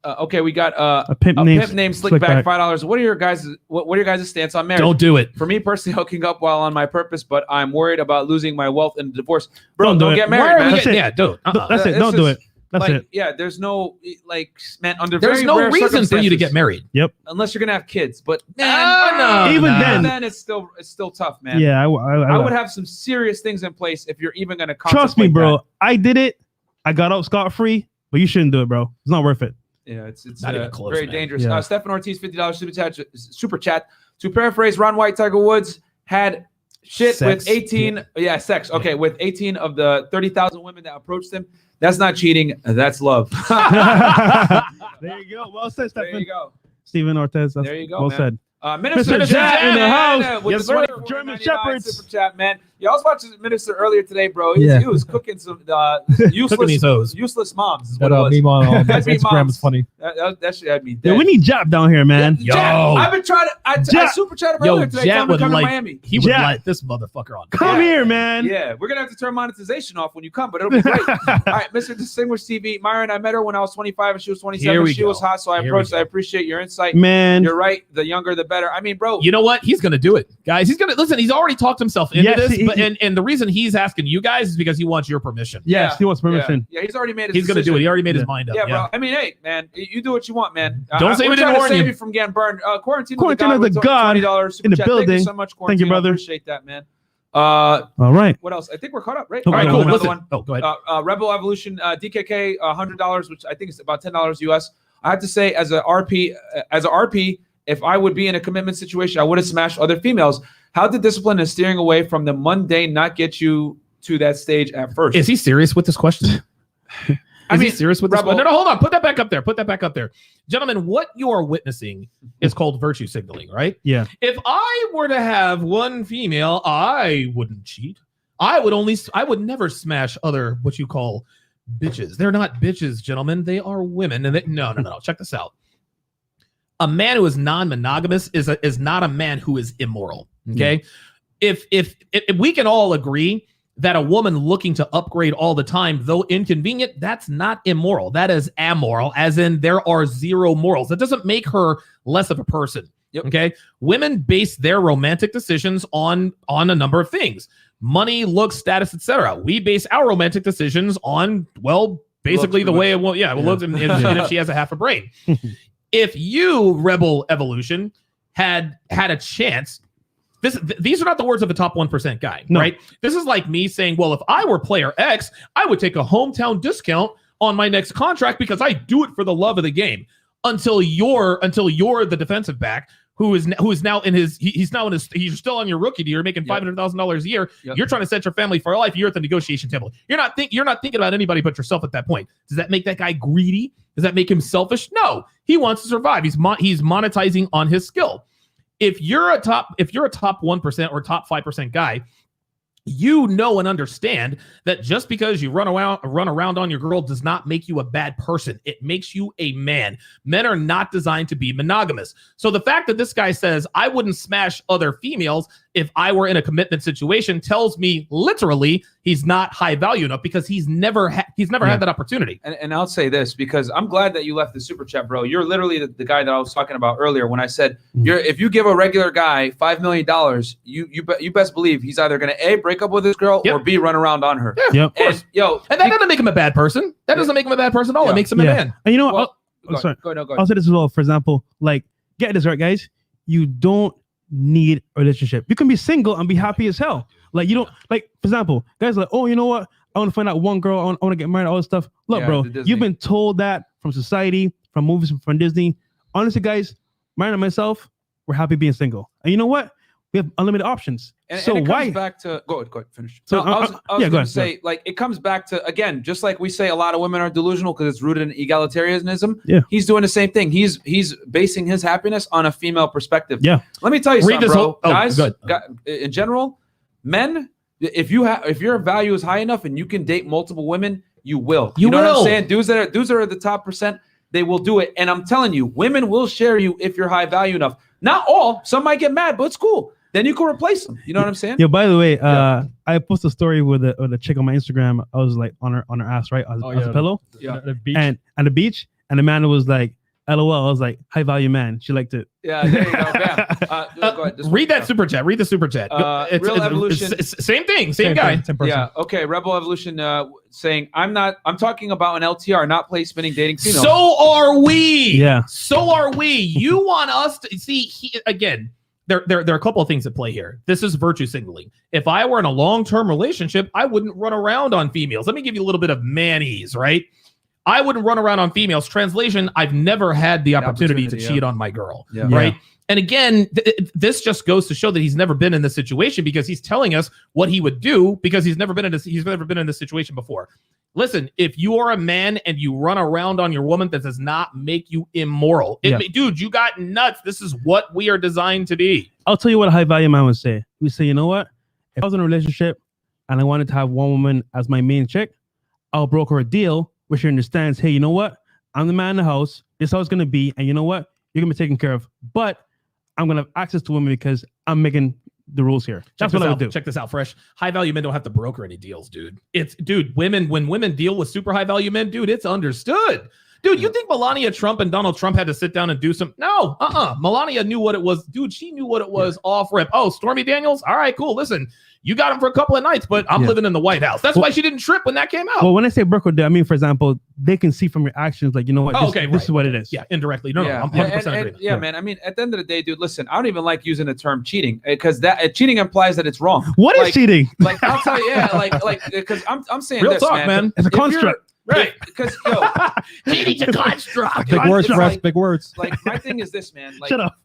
Okay, we got a pimp named Slickback, $5. What are your guys? What are your guys' stance on marriage? Don't do it. For me personally, hooking up while on my purpose, but I'm worried about losing my wealth in a divorce. Bro, don't get married, man. That's it. Don't do it. That's it. Yeah, there's no man under there's very no rare reason for you to get married. Yep. Unless you're gonna have kids, but then it's still tough, man. Yeah, I would have some serious things in place if you're even gonna trust me, bro. that. I did it. I got out scot-free, but you shouldn't do it, bro. It's not worth it. Yeah, it's not even close, very man. dangerous. Yeah. Stephen Ortiz, $50 super chat. To paraphrase Ron White, Tiger Woods had shit Sex. with 18. Yeah, sex. Okay, with 18 of the 30,000 women that approached him. That's not cheating. That's love. There you go. Well said, Stephen. There you go. Stephen Ortiz. There you go. Well man. said. Minister Jet in the house. With Yes, the sir. 24.99 German Shepherds. Super chat, man. Yeah, I was watching Minister earlier today, bro. He was cooking some useless moms. Is what That it was. meme on That'd be Instagram moms. is funny. That shit had me dead. Yeah, we need Jap down here, man. Yo. I've been trying to. I super chat him earlier today. Jet would Come to like. Miami. He would light this motherfucker on. Come here, man. Yeah, we're gonna have to turn monetization off when you come, but it'll be great. All right, Mr. Distinguished TV, Myron. I met her when I was 25 and she was 27. She was hot, so I approached. I appreciate your insight, man. You're right. The younger, the better. I mean, bro. You know what? He's gonna do it, guys. He's gonna listen. He's already talked himself into this, and the reason he's asking you guys is because he wants your permission. Yes, he wants permission. Yeah, he's already made his He's decision. gonna do it. He already made his mind up. Yeah, bro. I mean, hey, man, you do what you want, man. Don't say we didn't warn save you. from getting burned. Quarantine of the God $20 in the chat. building. Thank you so much, Thank you, brother. I appreciate that, man. All right. What else? I think we're caught up, right? Oh, All right, no, cool. no, Another listen. one. Oh, go ahead. Rebel Evolution, DKK, $100, which I think is about $10 US. I have to say, as a RP, if I would be in a commitment situation, I would have smashed other females. How did discipline and steering away from the mundane not get you to that stage at first? Is he serious with this question? Is he serious with this? Rebel- No, hold on. Put that back up there. Put that back up there. Gentlemen, what you are witnessing is called virtue signaling, right? Yeah. If I were to have one female, I wouldn't cheat. I would never smash other what you call bitches. They're not bitches, gentlemen. They are women. And no. Check this out. A man who is non-monogamous is not a man who is immoral. Okay. If we can all agree that a woman looking to upgrade all the time, though inconvenient, that's not immoral. That is amoral, as in there are zero morals. That doesn't make her less of a person. Yep. Okay. Women base their romantic decisions on a number of things: money, looks, status, etc. We base our romantic decisions on, well, basically the Looks way it will. Yeah, it looks, and if she has a half a brain. If you, Rebel Evolution, had a chance. These are not the words of a top 1% guy, right? This is like me saying, well, if I were player X, I would take a hometown discount on my next contract because I do it for the love of the game. Until you're the defensive back who is now in his he's still on your rookie deal, you're making $500,000 a year. Yep. You're trying to set your family for life. You're at the negotiation table. You're not thinking about anybody but yourself at that point. Does that make that guy greedy? Does that make him selfish? No, he wants to survive. He's monetizing on his skill. If you're a top 1% or top 5% guy, you know and understand that just because you run around on your girl does not make you a bad person. It makes you a man. Men are not designed to be monogamous. So the fact that this guy says, I wouldn't smash other females if I were in a commitment situation tells me literally he's not high value enough because he's never had that opportunity. And I'll say this because I'm glad that you left the super chat, bro. You're literally the guy that I was talking about earlier when I said if you give a regular guy $5 million, you best believe he's either going to A, break up with this girl or B, run around on her. Yeah, of course. And that doesn't make him a bad person. That doesn't make him a bad person at all. It makes him a man. And you know what? Go ahead. I'll say this as well. For example, like, get this right, guys. You don't need a relationship. You can be single and be happy as hell. Like, you don't, like, for example, guys are like, oh, you know what? I want to find out one girl. I want to get married, all this stuff. Look, bro, you've been told that from society, from movies, from Disney. Honestly, guys, Marion and myself, we're happy being single. And you know what? We have unlimited options. So and it why? comes back to go ahead, finish. So, I was going to say, go ahead. like, it comes back to, again, just like we say a lot of women are delusional because it's rooted in egalitarianism. Yeah. He's doing the same thing. He's basing his happiness on a female perspective. Yeah. Let me tell you something, bro. Guys, good. In general, men, if your value is high enough and you can date multiple women, you will. You know what I'm saying? Dudes that are the top percent, they will do it. And I'm telling you, women will share you if you're high value enough. Not all. Some might get mad, but it's cool. Then you can replace them. You know what I'm saying? Yeah. By the way, I posted a story with a chick on my Instagram. I was like on her ass, right? As a pillow. The beach. And the beach. And the man was like, LOL. I was like, high value man. She liked it. Yeah. There you go. Bam. Go ahead. Read that super chat. Read the super chat. Real Evolution. It's same thing. Same guy. Yeah. Okay. Rebel Evolution saying I'm talking about an LTR, not play spinning dating female. So are we. Yeah. So are we. You want us to see again. There are a couple of things at play here. This is virtue signaling. If I were in a long-term relationship, I wouldn't run around on females. Let me give you a little bit of man-ease, right? I wouldn't run around on females. Translation, I've never had the opportunity to cheat on my girl, right? And again, this just goes to show that he's never been in this situation because he's telling us what he would do because he's never been in this situation before. Listen, if you are a man and you run around on your woman, that does not make you immoral. Dude, you got nuts. This is what we are designed to be. I'll tell you what a high value man would say. We say, you know what? If I was in a relationship and I wanted to have one woman as my main chick, I'll broker a deal where she understands, hey, you know what? I'm the man in the house. This is how it's going to be. And you know what? You're going to be taken care of. But I'm going to have access to women because I'm making the rules here. That's what I would do. Check this out, Fresh. High value men don't have to broker any deals, dude. When women deal with super high value men, dude, it's understood. Dude, you think Melania Trump and Donald Trump had to sit down and do some? No, Melania knew what it was. Dude, she knew what it was off rip. Oh, Stormy Daniels? All right, cool. Listen, you got him for a couple of nights, but I'm living in the White House. That's why she didn't trip when that came out. Well, when I say broker deal, I mean, for example, they can see from your actions, like, you know what? This is what it is. Yeah, indirectly. No, I'm 100% agreeing. Yeah, man. I mean, at the end of the day, dude, listen, I don't even like using the term cheating because that cheating implies that it's wrong. What is cheating? Like, I'll tell you, because I'm saying real this, talk, man. It's a construct. Right, because cheating's a construct. Big words, Russ. Big words. Like, my thing is this, man. Like, Shut up.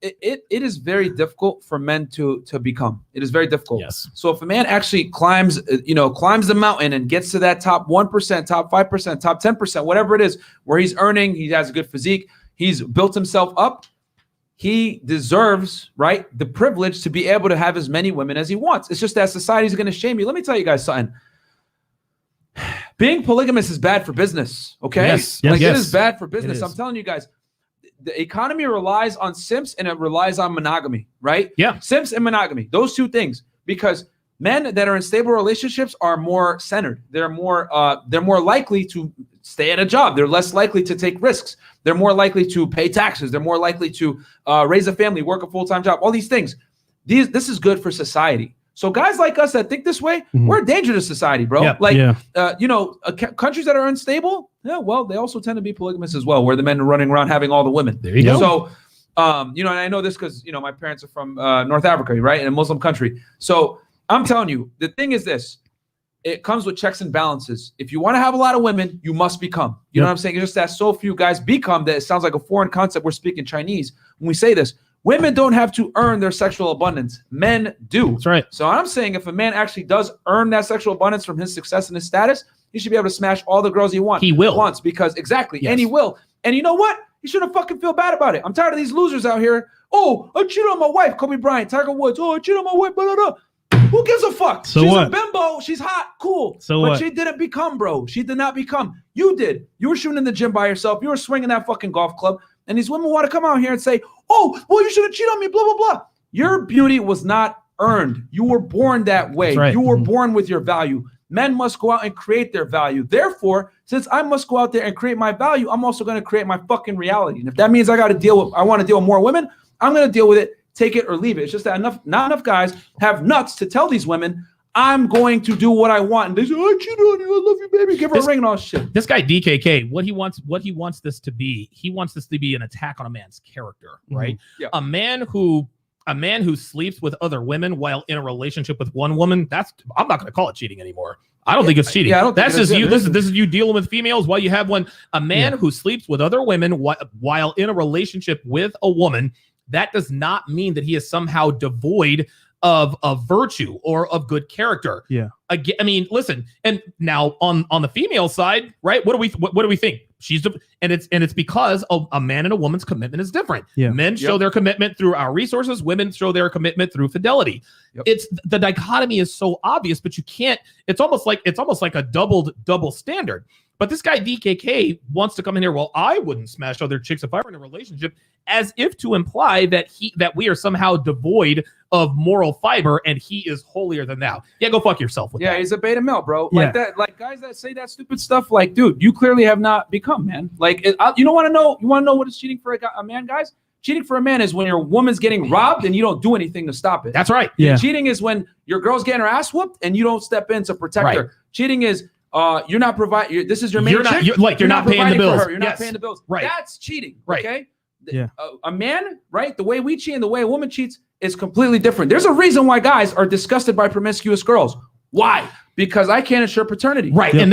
It is very difficult for men to become. It is very difficult. Yes. So if a man actually climbs the mountain and gets to that top 1%, top 5%, top 10%, whatever it is, where he's earning, he has a good physique, he's built himself up. He deserves, right, the privilege to be able to have as many women as he wants. It's just that society's going to shame you. Let me tell you guys something. Being polygamous is bad for business, okay? Yes. It is bad for business. I'm telling you guys, the economy relies on simps and it relies on monogamy, right? Yeah. Simps and monogamy, those two things, because men that are in stable relationships are more centered. They're more likely to stay at a job. They're less likely to take risks. They're more likely to pay taxes. They're more likely to raise a family, work a full-time job, all these things. This is good for society. So guys like us that think this way, we're a danger to society, bro. Yep. Like, Yeah. countries that are unstable, well, they also tend to be polygamous as well, where the men are running around having all the women. There you go. So, and I know this because, my parents are from North Africa, right? In a Muslim country. So I'm telling you, the thing is this. It comes with checks and balances. If you want to have a lot of women, you must become. You know what I'm saying? It's just that so few guys become that it sounds like a foreign concept. We're speaking Chinese when we say this. Women don't have to earn their sexual abundance. Men do. That's right. So I'm saying if a man actually does earn that sexual abundance from his success and his status, he should be able to smash all the girls he wants. He will. Wants because exactly. Yes. And he will. And you know what? He shouldn't fucking feel bad about it. I'm tired of these losers out here. Oh, I cheated on my wife. Kobe Bryant, Tiger Woods. Oh, I cheated on my wife. Blah, blah, blah. Who gives a fuck? So She's what? a bimbo. She's hot. Cool. So but what? she didn't become, bro. She did not become. You did. You were shooting in the gym by yourself. You were swinging that fucking golf club. And these women want to come out here and say, oh, well, you should have cheated on me, blah, blah, blah. Your beauty was not earned. You were born that way. That's right. You were born with your value. Men must go out and create their value. Therefore, since I must go out there and create my value, I'm also going to create my fucking reality. And if that means I want to deal with more women, I'm going to deal with it. Take it or leave it. It's just that not enough guys have nuts to tell these women, I'm going to do what I want. And they say, I cheated on you. I love you, baby. Give her a ring and all shit. This guy DKK, what he wants this to be, he wants this to be an attack on a man's character, right? Yeah. A man who sleeps with other women while in a relationship with one woman, I'm not going to call it cheating anymore. I don't think it's cheating. Yeah, I don't think that's it is just you. either. This is you dealing with females while you have one. A man who sleeps with other women while in a relationship with a woman, that does not mean that he is somehow devoid of virtue or of good character. Yeah. Again, I mean, listen, and now on the female side, right? What do we think? It's because a man and a woman's commitment is different. Yeah. Men show their commitment through our resources. Women show their commitment through fidelity. Yep. It's the dichotomy is so obvious, but you can't. It's almost like a double standard. But this guy DKK wants to come in here. Well, I wouldn't smash other chicks if I were in a relationship, as if to imply that we are somehow devoid of moral fiber and he is holier than thou. Yeah, go fuck yourself with that. He's a beta male, bro. Yeah. Like that, like guys that say that stupid stuff. Like, dude, you clearly have not become, man. Like, you don't want to know. You want to know what is cheating for a man, guys? Cheating for a man is when your woman's getting robbed and you don't do anything to stop it. That's right. Yeah. Cheating is when your girl's getting her ass whooped and you don't step in to protect Right. her. Cheating is you're not providing. This is your main You're not- chick. you're not paying the providing for bills. her. You're not Yes. paying the bills. Right. That's cheating. Right. Okay. Yeah. A man, right? The way we cheat and the way a woman cheats is completely different. There's a reason why guys are disgusted by promiscuous girls. Why? Because I can't ensure paternity. Right. Yep. And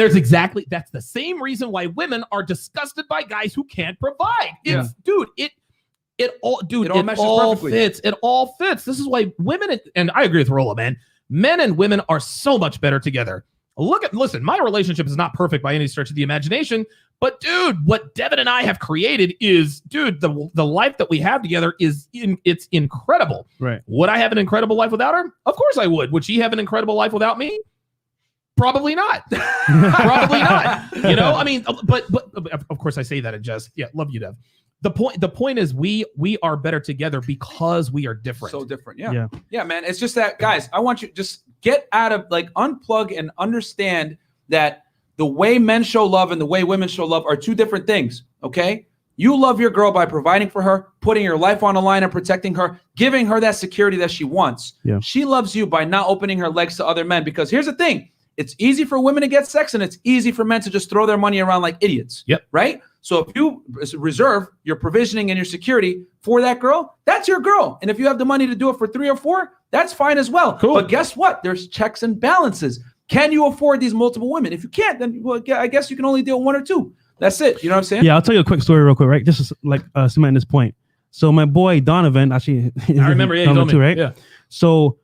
that's the same reason why women are disgusted by guys who can't provide. Yeah. It all meshes perfectly. fits. It all fits. This is why women, and I agree with Rolla, man. Men and women are so much better together. Listen, my relationship is not perfect by any stretch of the imagination, but dude, what Devin and I have created is, dude, the life that we have together it's incredible. Right. Would I have an incredible life without her? Of course I would. Would she have an incredible life without me? Probably not. Probably not. You know, I mean, but of course I say that in jest. Yeah, love you, Dev. The point is we are better together because we are different. So different. Yeah. Yeah, man. It's just that, guys, I want you to just get out of, like, unplug and understand that the way men show love and the way women show love are two different things. Okay. You love your girl by providing for her, putting your life on the line and protecting her, giving her that security that she wants. Yeah. She loves you by not opening her legs to other men, because here's the thing. It's easy for women to get sex and it's easy for men to just throw their money around like idiots. Yep. Right? So if you reserve your provisioning and your security for that girl, that's your girl. And if you have the money to do it for 3 or 4, that's fine as well. Cool. But guess what? There's checks and balances. Can you afford these multiple women? If you can't, then I guess you can only deal with 1 or 2. That's it. You know what I'm saying? Yeah, I'll tell you a quick story real quick, right? Just is like cement this point. So my boy Donovan, actually, I remember, yeah, you told me. too, right? Yeah. So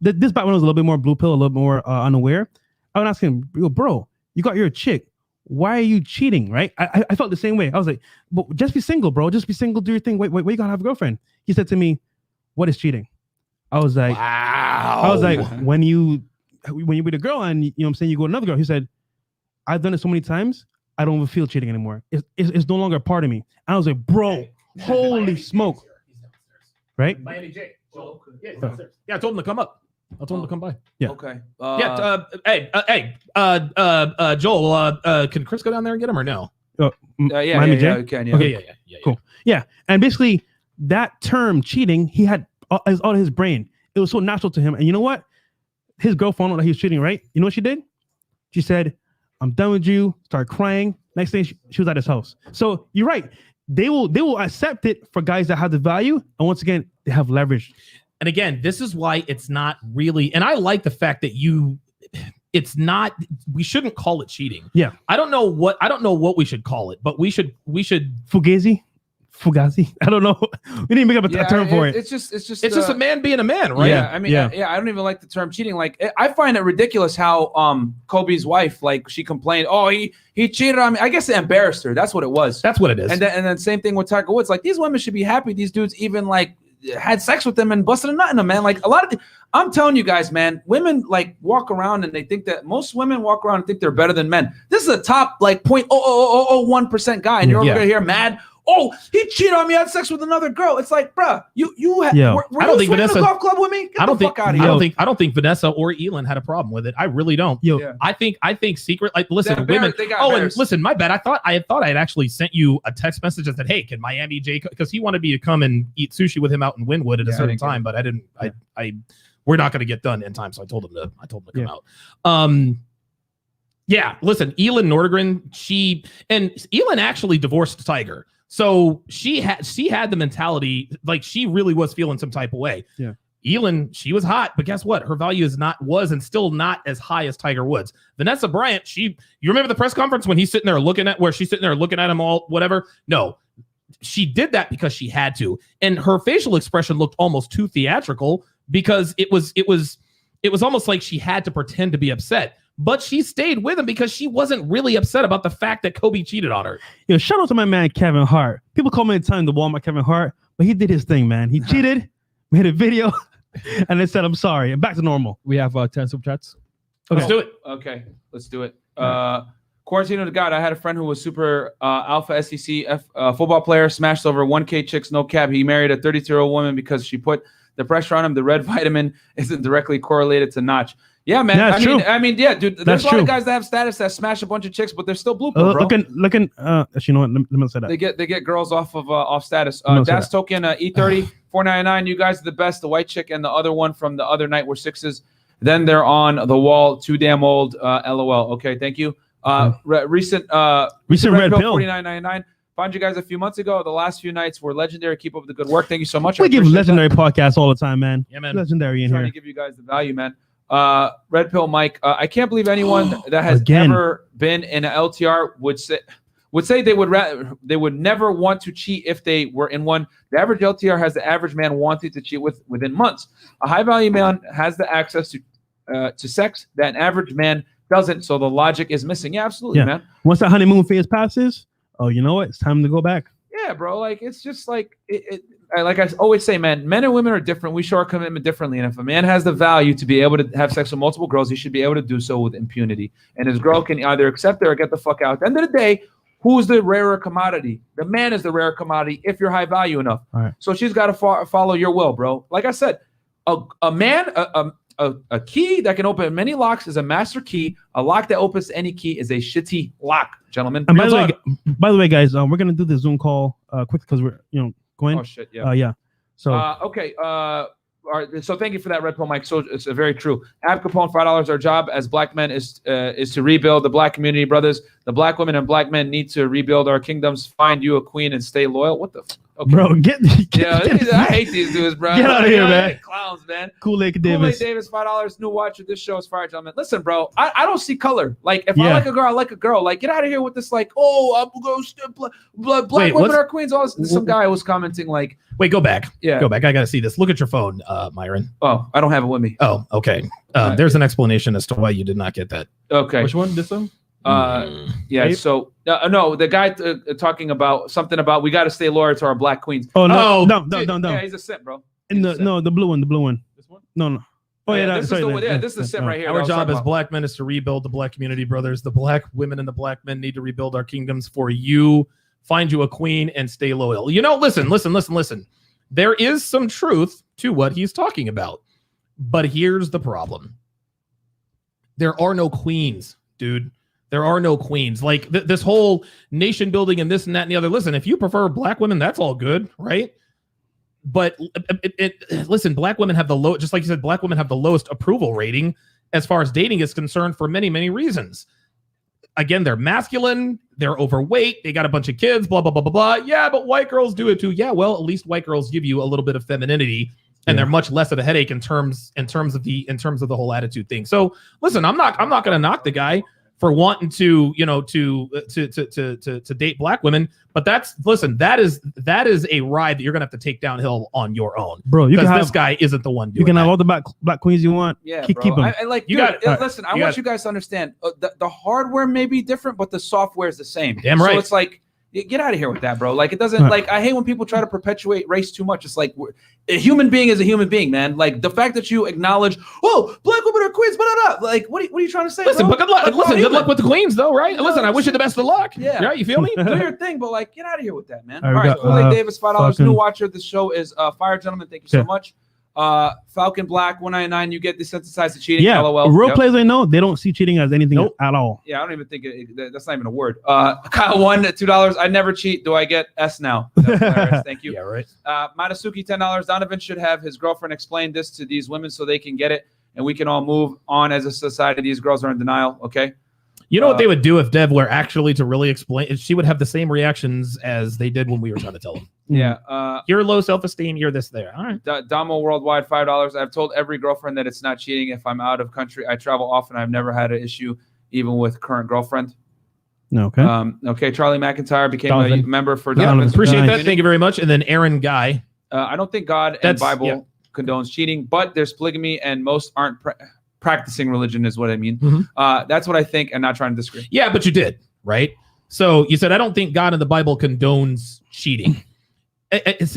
this back when I was a little bit more blue pill, a little more unaware. I would ask him, bro, you got your chick. Why are you cheating, right? I felt the same way. I was like, but just be single, bro. Just be single, do your thing. Wait, you gotta have a girlfriend. He said to me, what is cheating? I was like, wow. when you with a girl and, you know what I'm saying, you go to another girl. He said, I've done it so many times, I don't even feel cheating anymore. It's no longer a part of me. And I was like, bro, holy smoke. Right? Miami J. Joel. Yeah, I told him to come up. I told him to come by. Yeah. Okay. Joel, can Chris go down there and get him or no? Miami J? You can, yeah. Okay, cool. Yeah, and basically that term cheating, he had is out of his brain. It was so natural to him. And you know what? his girl found out that he was cheating, right? You know what she did? She said, I'm done with you. Started crying. Next thing, she was at his house. So you're right. They will accept it for guys that have the value. And once again, they have leverage. And again, this is why it's not really, and I like the fact that it's not, we shouldn't call it cheating. Yeah. I don't know what we should call it, but we should Fugazi. I don't know. We need to make up a term for it. It's just a man being a man, right? Yeah, I mean, I don't even like the term cheating. Like, I find it ridiculous how Kobe's wife, like, she complained, oh, he cheated on me. I guess it embarrassed her. That's what it was. That's what it is. And then same thing with Tiger Woods. Like, these women should be happy these dudes even like had sex with them and busted a nut in them, man. Like, a lot of I'm telling you guys, man, women like walk around and they think that most women walk around and think they're better than men. This is a top like 0.00001% guy, and you're over here mad. Oh, he cheated on me. I had sex with another girl. It's like, bruh, were I don't think Vanessa. The golf club with me? Get the fuck out of here. I don't think Vanessa or Elin had a problem with it. I really don't. I think secret. Like, listen, women. And listen, my bad. I thought I had actually sent you a text message that said, "Hey, can Miami J?" Because he wanted me to come and eat sushi with him out in Wynwood at a certain time, but I didn't. We're not going to get done in time, so I told him to come out. Yeah, listen, Elin Nordegren. Elin actually divorced Tiger. So she had the mentality, like, she really was feeling some type of way. Yeah. Elin, she was hot, but guess what? Her value was and still not as high as Tiger Woods. Vanessa Bryant, you remember the press conference when she's sitting there looking at him all whatever? No, she did that because she had to. And her facial expression looked almost too theatrical because it was almost like she had to pretend to be upset. But she stayed with him because she wasn't really upset about the fact that Kobe cheated on her. Shout out to my man Kevin Hart. People call me time to Walmart Kevin Hart, but he did his thing, man. He cheated, made a video, and then said, I'm sorry. And back to normal. We have 10 super chats. Okay. Let's do it. Okay, let's do it. Quarantino to God. I had a friend who was super alpha SEC football player, smashed over 1K chicks, no cap. He married a 32-year-old woman because she put the pressure on him. The red vitamin isn't directly correlated to notch. Yeah, man. I mean, yeah, dude. There's a lot of guys that have status that smash a bunch of chicks, but they're still blue pill, bro. Looking. You know what? Let me say that. They get girls off status. Das token E30 $4.99. You guys are the best. The white chick and the other one from the other night were 6s. Then they're on the wall. Too damn old. LOL. Okay, thank you. Recent red pill $49.99. Found you guys a few months ago. The last few nights were legendary. Keep up the good work. Thank you so much. We give legendary podcasts all the time, man. Yeah, man. Legendary in here. Trying to give you guys the value, man. Red Pill Mike, I can't believe anyone that has ever been in an LTR would say they would never want to cheat if they were in one. The average LTR has the average man wanting to cheat within months. A high value man has the access to sex that an average man doesn't. So the logic is missing. Yeah, absolutely, man. Once that honeymoon phase passes, oh, you know what? It's time to go back. Yeah, bro. Like, it's just like like I always say, man, men and women are different. We show our commitment differently. And if a man has the value to be able to have sex with multiple girls, he should be able to do so with impunity. And his girl can either accept it or get the fuck out. At the end of the day, who's the rarer commodity? The man is the rare commodity if you're high value enough. All right. So she's got to follow your will, bro. Like I said, a man, a key that can open many locks is a master key. A lock that opens any key is a shitty lock, gentlemen. And by the way, guys, we're gonna do the Zoom call quick because we're going. Oh shit, yeah. Yeah. So okay. All right. So thank you for that, Red Pill Mike. So it's very true. Ab Capone, $5. Our job as black men is to rebuild the black community, brothers. The black women and black men need to rebuild our kingdoms. Find you a queen and stay loyal. What the? Okay. Bro, I hate these dudes, bro. Get out of here, man. Clowns, man. Kool-Aid Davis, $5. New watcher. This show is fire, gentlemen. Listen, bro. I don't see color. Like, if I like a girl, I like a girl. Like, get out of here with this. Like, I'm black women are queens. All this. Some guy was commenting like, wait, go back. Yeah, go back. I gotta see this. Look at your phone, Myron. Oh, I don't have it with me. Oh, okay. There's an explanation as to why you did not get that. Okay. Which one? This one? Yeah. Right? So no, the guy talking about something about we got to stay loyal to our black queens. Oh no, no. Yeah, he's a simp, bro. The blue one. This one? No. Oh yeah, this is the simp right here. Our job as black men is to rebuild the black community, brothers. The black women and the black men need to rebuild our kingdoms for you. Find you a queen and stay loyal. Listen. There is some truth to what he's talking about, but here's the problem. There are no queens, dude. There are no queens. Like this whole nation building and this and that and the other. Listen, if you prefer black women, that's all good, right? listen, black women have the low, just like you said, black women have the lowest approval rating as far as dating is concerned for many, many reasons. Again, they're masculine, they're overweight, they got a bunch of kids, blah, blah, blah, blah, blah. Yeah, but white girls do it too. Yeah, well, at least white girls give you a little bit of femininity, and they're much less of a headache in terms of the whole attitude thing. So listen, I'm not going to knock the guy for wanting to, to date black women, but that is a ride that you're gonna have to take downhill on your own, bro. You can have this guy isn't the one doing you can that. have all the black queens you want. Yeah, keep bro. them. I like You dude, got- listen. I you want got- you guys to understand the hardware may be different, but the software is the same. Damn right. So it's like, get out of here with that, bro. Like, it doesn't, like, I hate when people try to perpetuate race too much. It's like, a human being is a human being, man. Like, the fact that you acknowledge, oh, black women are queens, but like, what are you trying to say? Listen, bro? but good luck. Like, Listen, we're good luck human. with the queens, though, right? No, Listen, I wish you the best of luck. Yeah. Right? You feel me? Do your thing, but like, get out of here with that, man. All All right, right, we got, Kool-Aid Davis, $5. fucking- New watcher. The show is Fire Gentleman. Thank you so Yeah. much. Falcon Black, $199. You get desensitized to cheating. Yeah, LOL. real Yep. players I know, they don't see cheating as anything Nope. at all. Yeah, I don't even think that's not even a word. Kyle won at $2. I never cheat. Do I get S now? That's hilarious. Thank you. Yeah, right. Madasuki, $10. Donovan should have his girlfriend explain this to these women so they can get it, and we can all move on as a society. These girls are in denial. Okay. You know what they would do if Dev were actually to really explain? She would have the same reactions as they did when we were trying to tell them. Yeah. You're low self-esteem. You're this there. All right. Damo Worldwide, $5. I've told every girlfriend that it's not cheating if I'm out of country. I travel often. I've never had an issue, even with current girlfriend. No, okay. Okay. Charlie McIntyre became a Donovan. member for Yeah, Donovan's appreciate that. community. Thank you very much. And then Aaron Guy. I don't think God and That's- Bible yeah. condones cheating, but there's polygamy, and most aren't practicing religion, is what I mean. Mhm. That's what I think, and not trying to disagree. Yeah, but you did, right? So you said, I don't think God in the Bible condones cheating.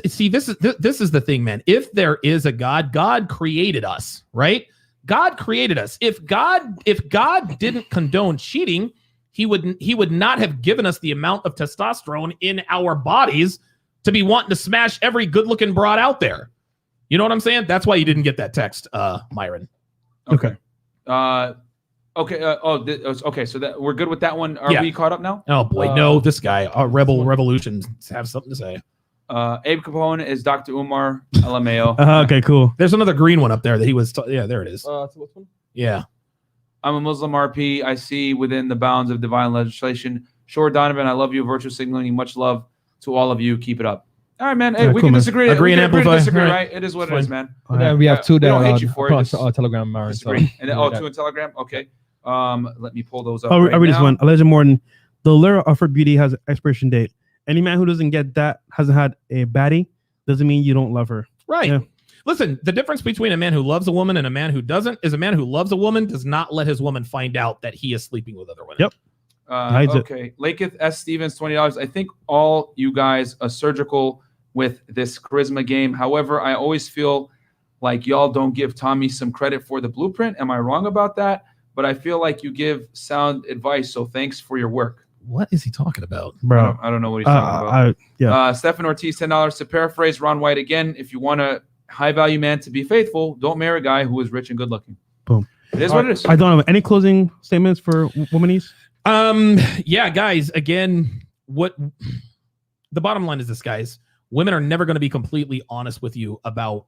See, this is the thing, man. If there is a God, God created us, right? God created us. If God didn't condone cheating, he would not have given us the amount of testosterone in our bodies to be wanting to smash every good-looking broad out there. You know what I'm saying? That's why you didn't get that text, Myron. Okay. Okay. So that we're good with that one. Are Yeah. we caught up now? Oh boy, no, this guy, Rebel Revolutions have something to say. Abe Capone is Dr. Umar LMAO. Okay, cool. There's another green one up there that he was. Yeah, there it is. So what's one? Yeah. I'm a Muslim RP. I see within the bounds of divine legislation. Sure, Donovan, I love you. Virtue signaling. Much love to all of you. Keep it up. All right, man. Hey, Yeah, we cool, can man. disagree. Agree we and can agree to amplify. disagree, All right? right. It is what it Fine. is, man. And then we have two we that don't hate you for it, across just Telegram, Myron. disagree. So, And then, two in Telegram. Okay. Let me pull those up. I'll right read this now. one. Alleged Morton. The lure of her beauty has an expiration date. Any man who doesn't get that hasn't had a baddie. Doesn't mean you don't love her. Right. Yeah. Listen, the difference between a man who loves a woman and a man who doesn't is a man who loves a woman does not let his woman find out that he is sleeping with other women. Yep. Hides it. Okay. Laketh S. Stevens, $20. I think all you guys are surgical with this charisma game. However, I always feel like y'all don't give Tommy some credit for the blueprint. Am I wrong about that? But I feel like you give sound advice. So thanks for your work. What is he talking about? Bro. I don't know what he's talking about. Yeah. Stephen Ortiz, $10. To paraphrase Ron White again, if you want a high value man to be faithful, don't marry a guy who is rich and good looking. Boom. It is what it is. I don't have any closing statements for womanies. Yeah, guys, again, what the bottom line is this, guys. Women are never going to be completely honest with you about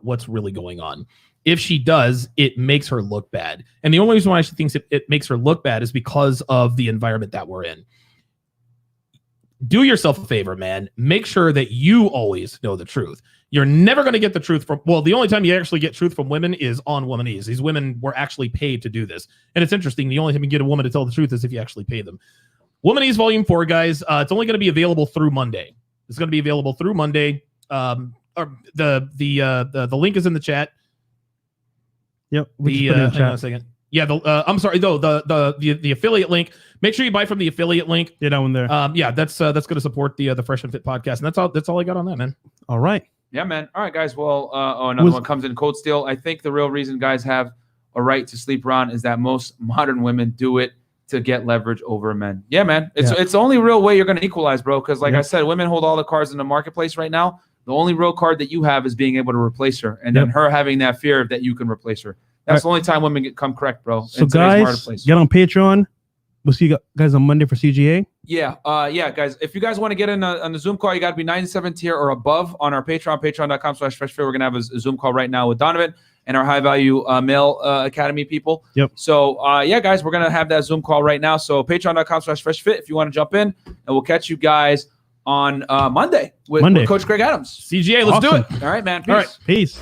what's really going on. If she does, it makes her look bad. And the only reason why she thinks it makes her look bad is because of the environment that we're in. Do yourself a favor, man. Make sure that you always know the truth. You're never going to get the truth from, well, the only time you actually get truth from women is on Womanese. These women were actually paid to do this. And it's interesting. The only time you get a woman to tell the truth is if you actually pay them. Womanese Volume 4, guys, it's only going to be available through Monday. It's going to be available through Monday. Or the link is in the chat. Yep. We just put it in Hang on a chat. second. Yeah, I'm sorry, though, the affiliate link. Make sure you buy from the affiliate link. Yeah, that one there. Yeah, that's going to support the Fresh and Fit podcast, and that's all I got on that, man. All right. Yeah, man. All right, guys. Well, another one comes in Cold Steel. I think the real reason guys have a right to sleep around is that most modern women do it to get leverage over men. Yeah, man. It's the only real way you're going to equalize, bro. Because like I said, women hold all the cards in the marketplace right now. The only real card that you have is being able to replace her, and then her having that fear that you can replace her. That's the only time women come correct, bro. So guys, get on Patreon. we'll see you guys on Monday for CGA. Yeah, guys. If you guys want to get in on the Zoom call, you got to be 97 tier or above on our Patreon, patreon.com/freshfit. We're gonna have a Zoom call right now with Donovan and our high value male academy people. Yep. So guys, we're gonna have that Zoom call right now. So patreon.com/freshfit if you want to jump in, and we'll catch you guys on Monday with Coach Greg Adams. CGA, let's do it. All right, man. Peace. All right. Peace.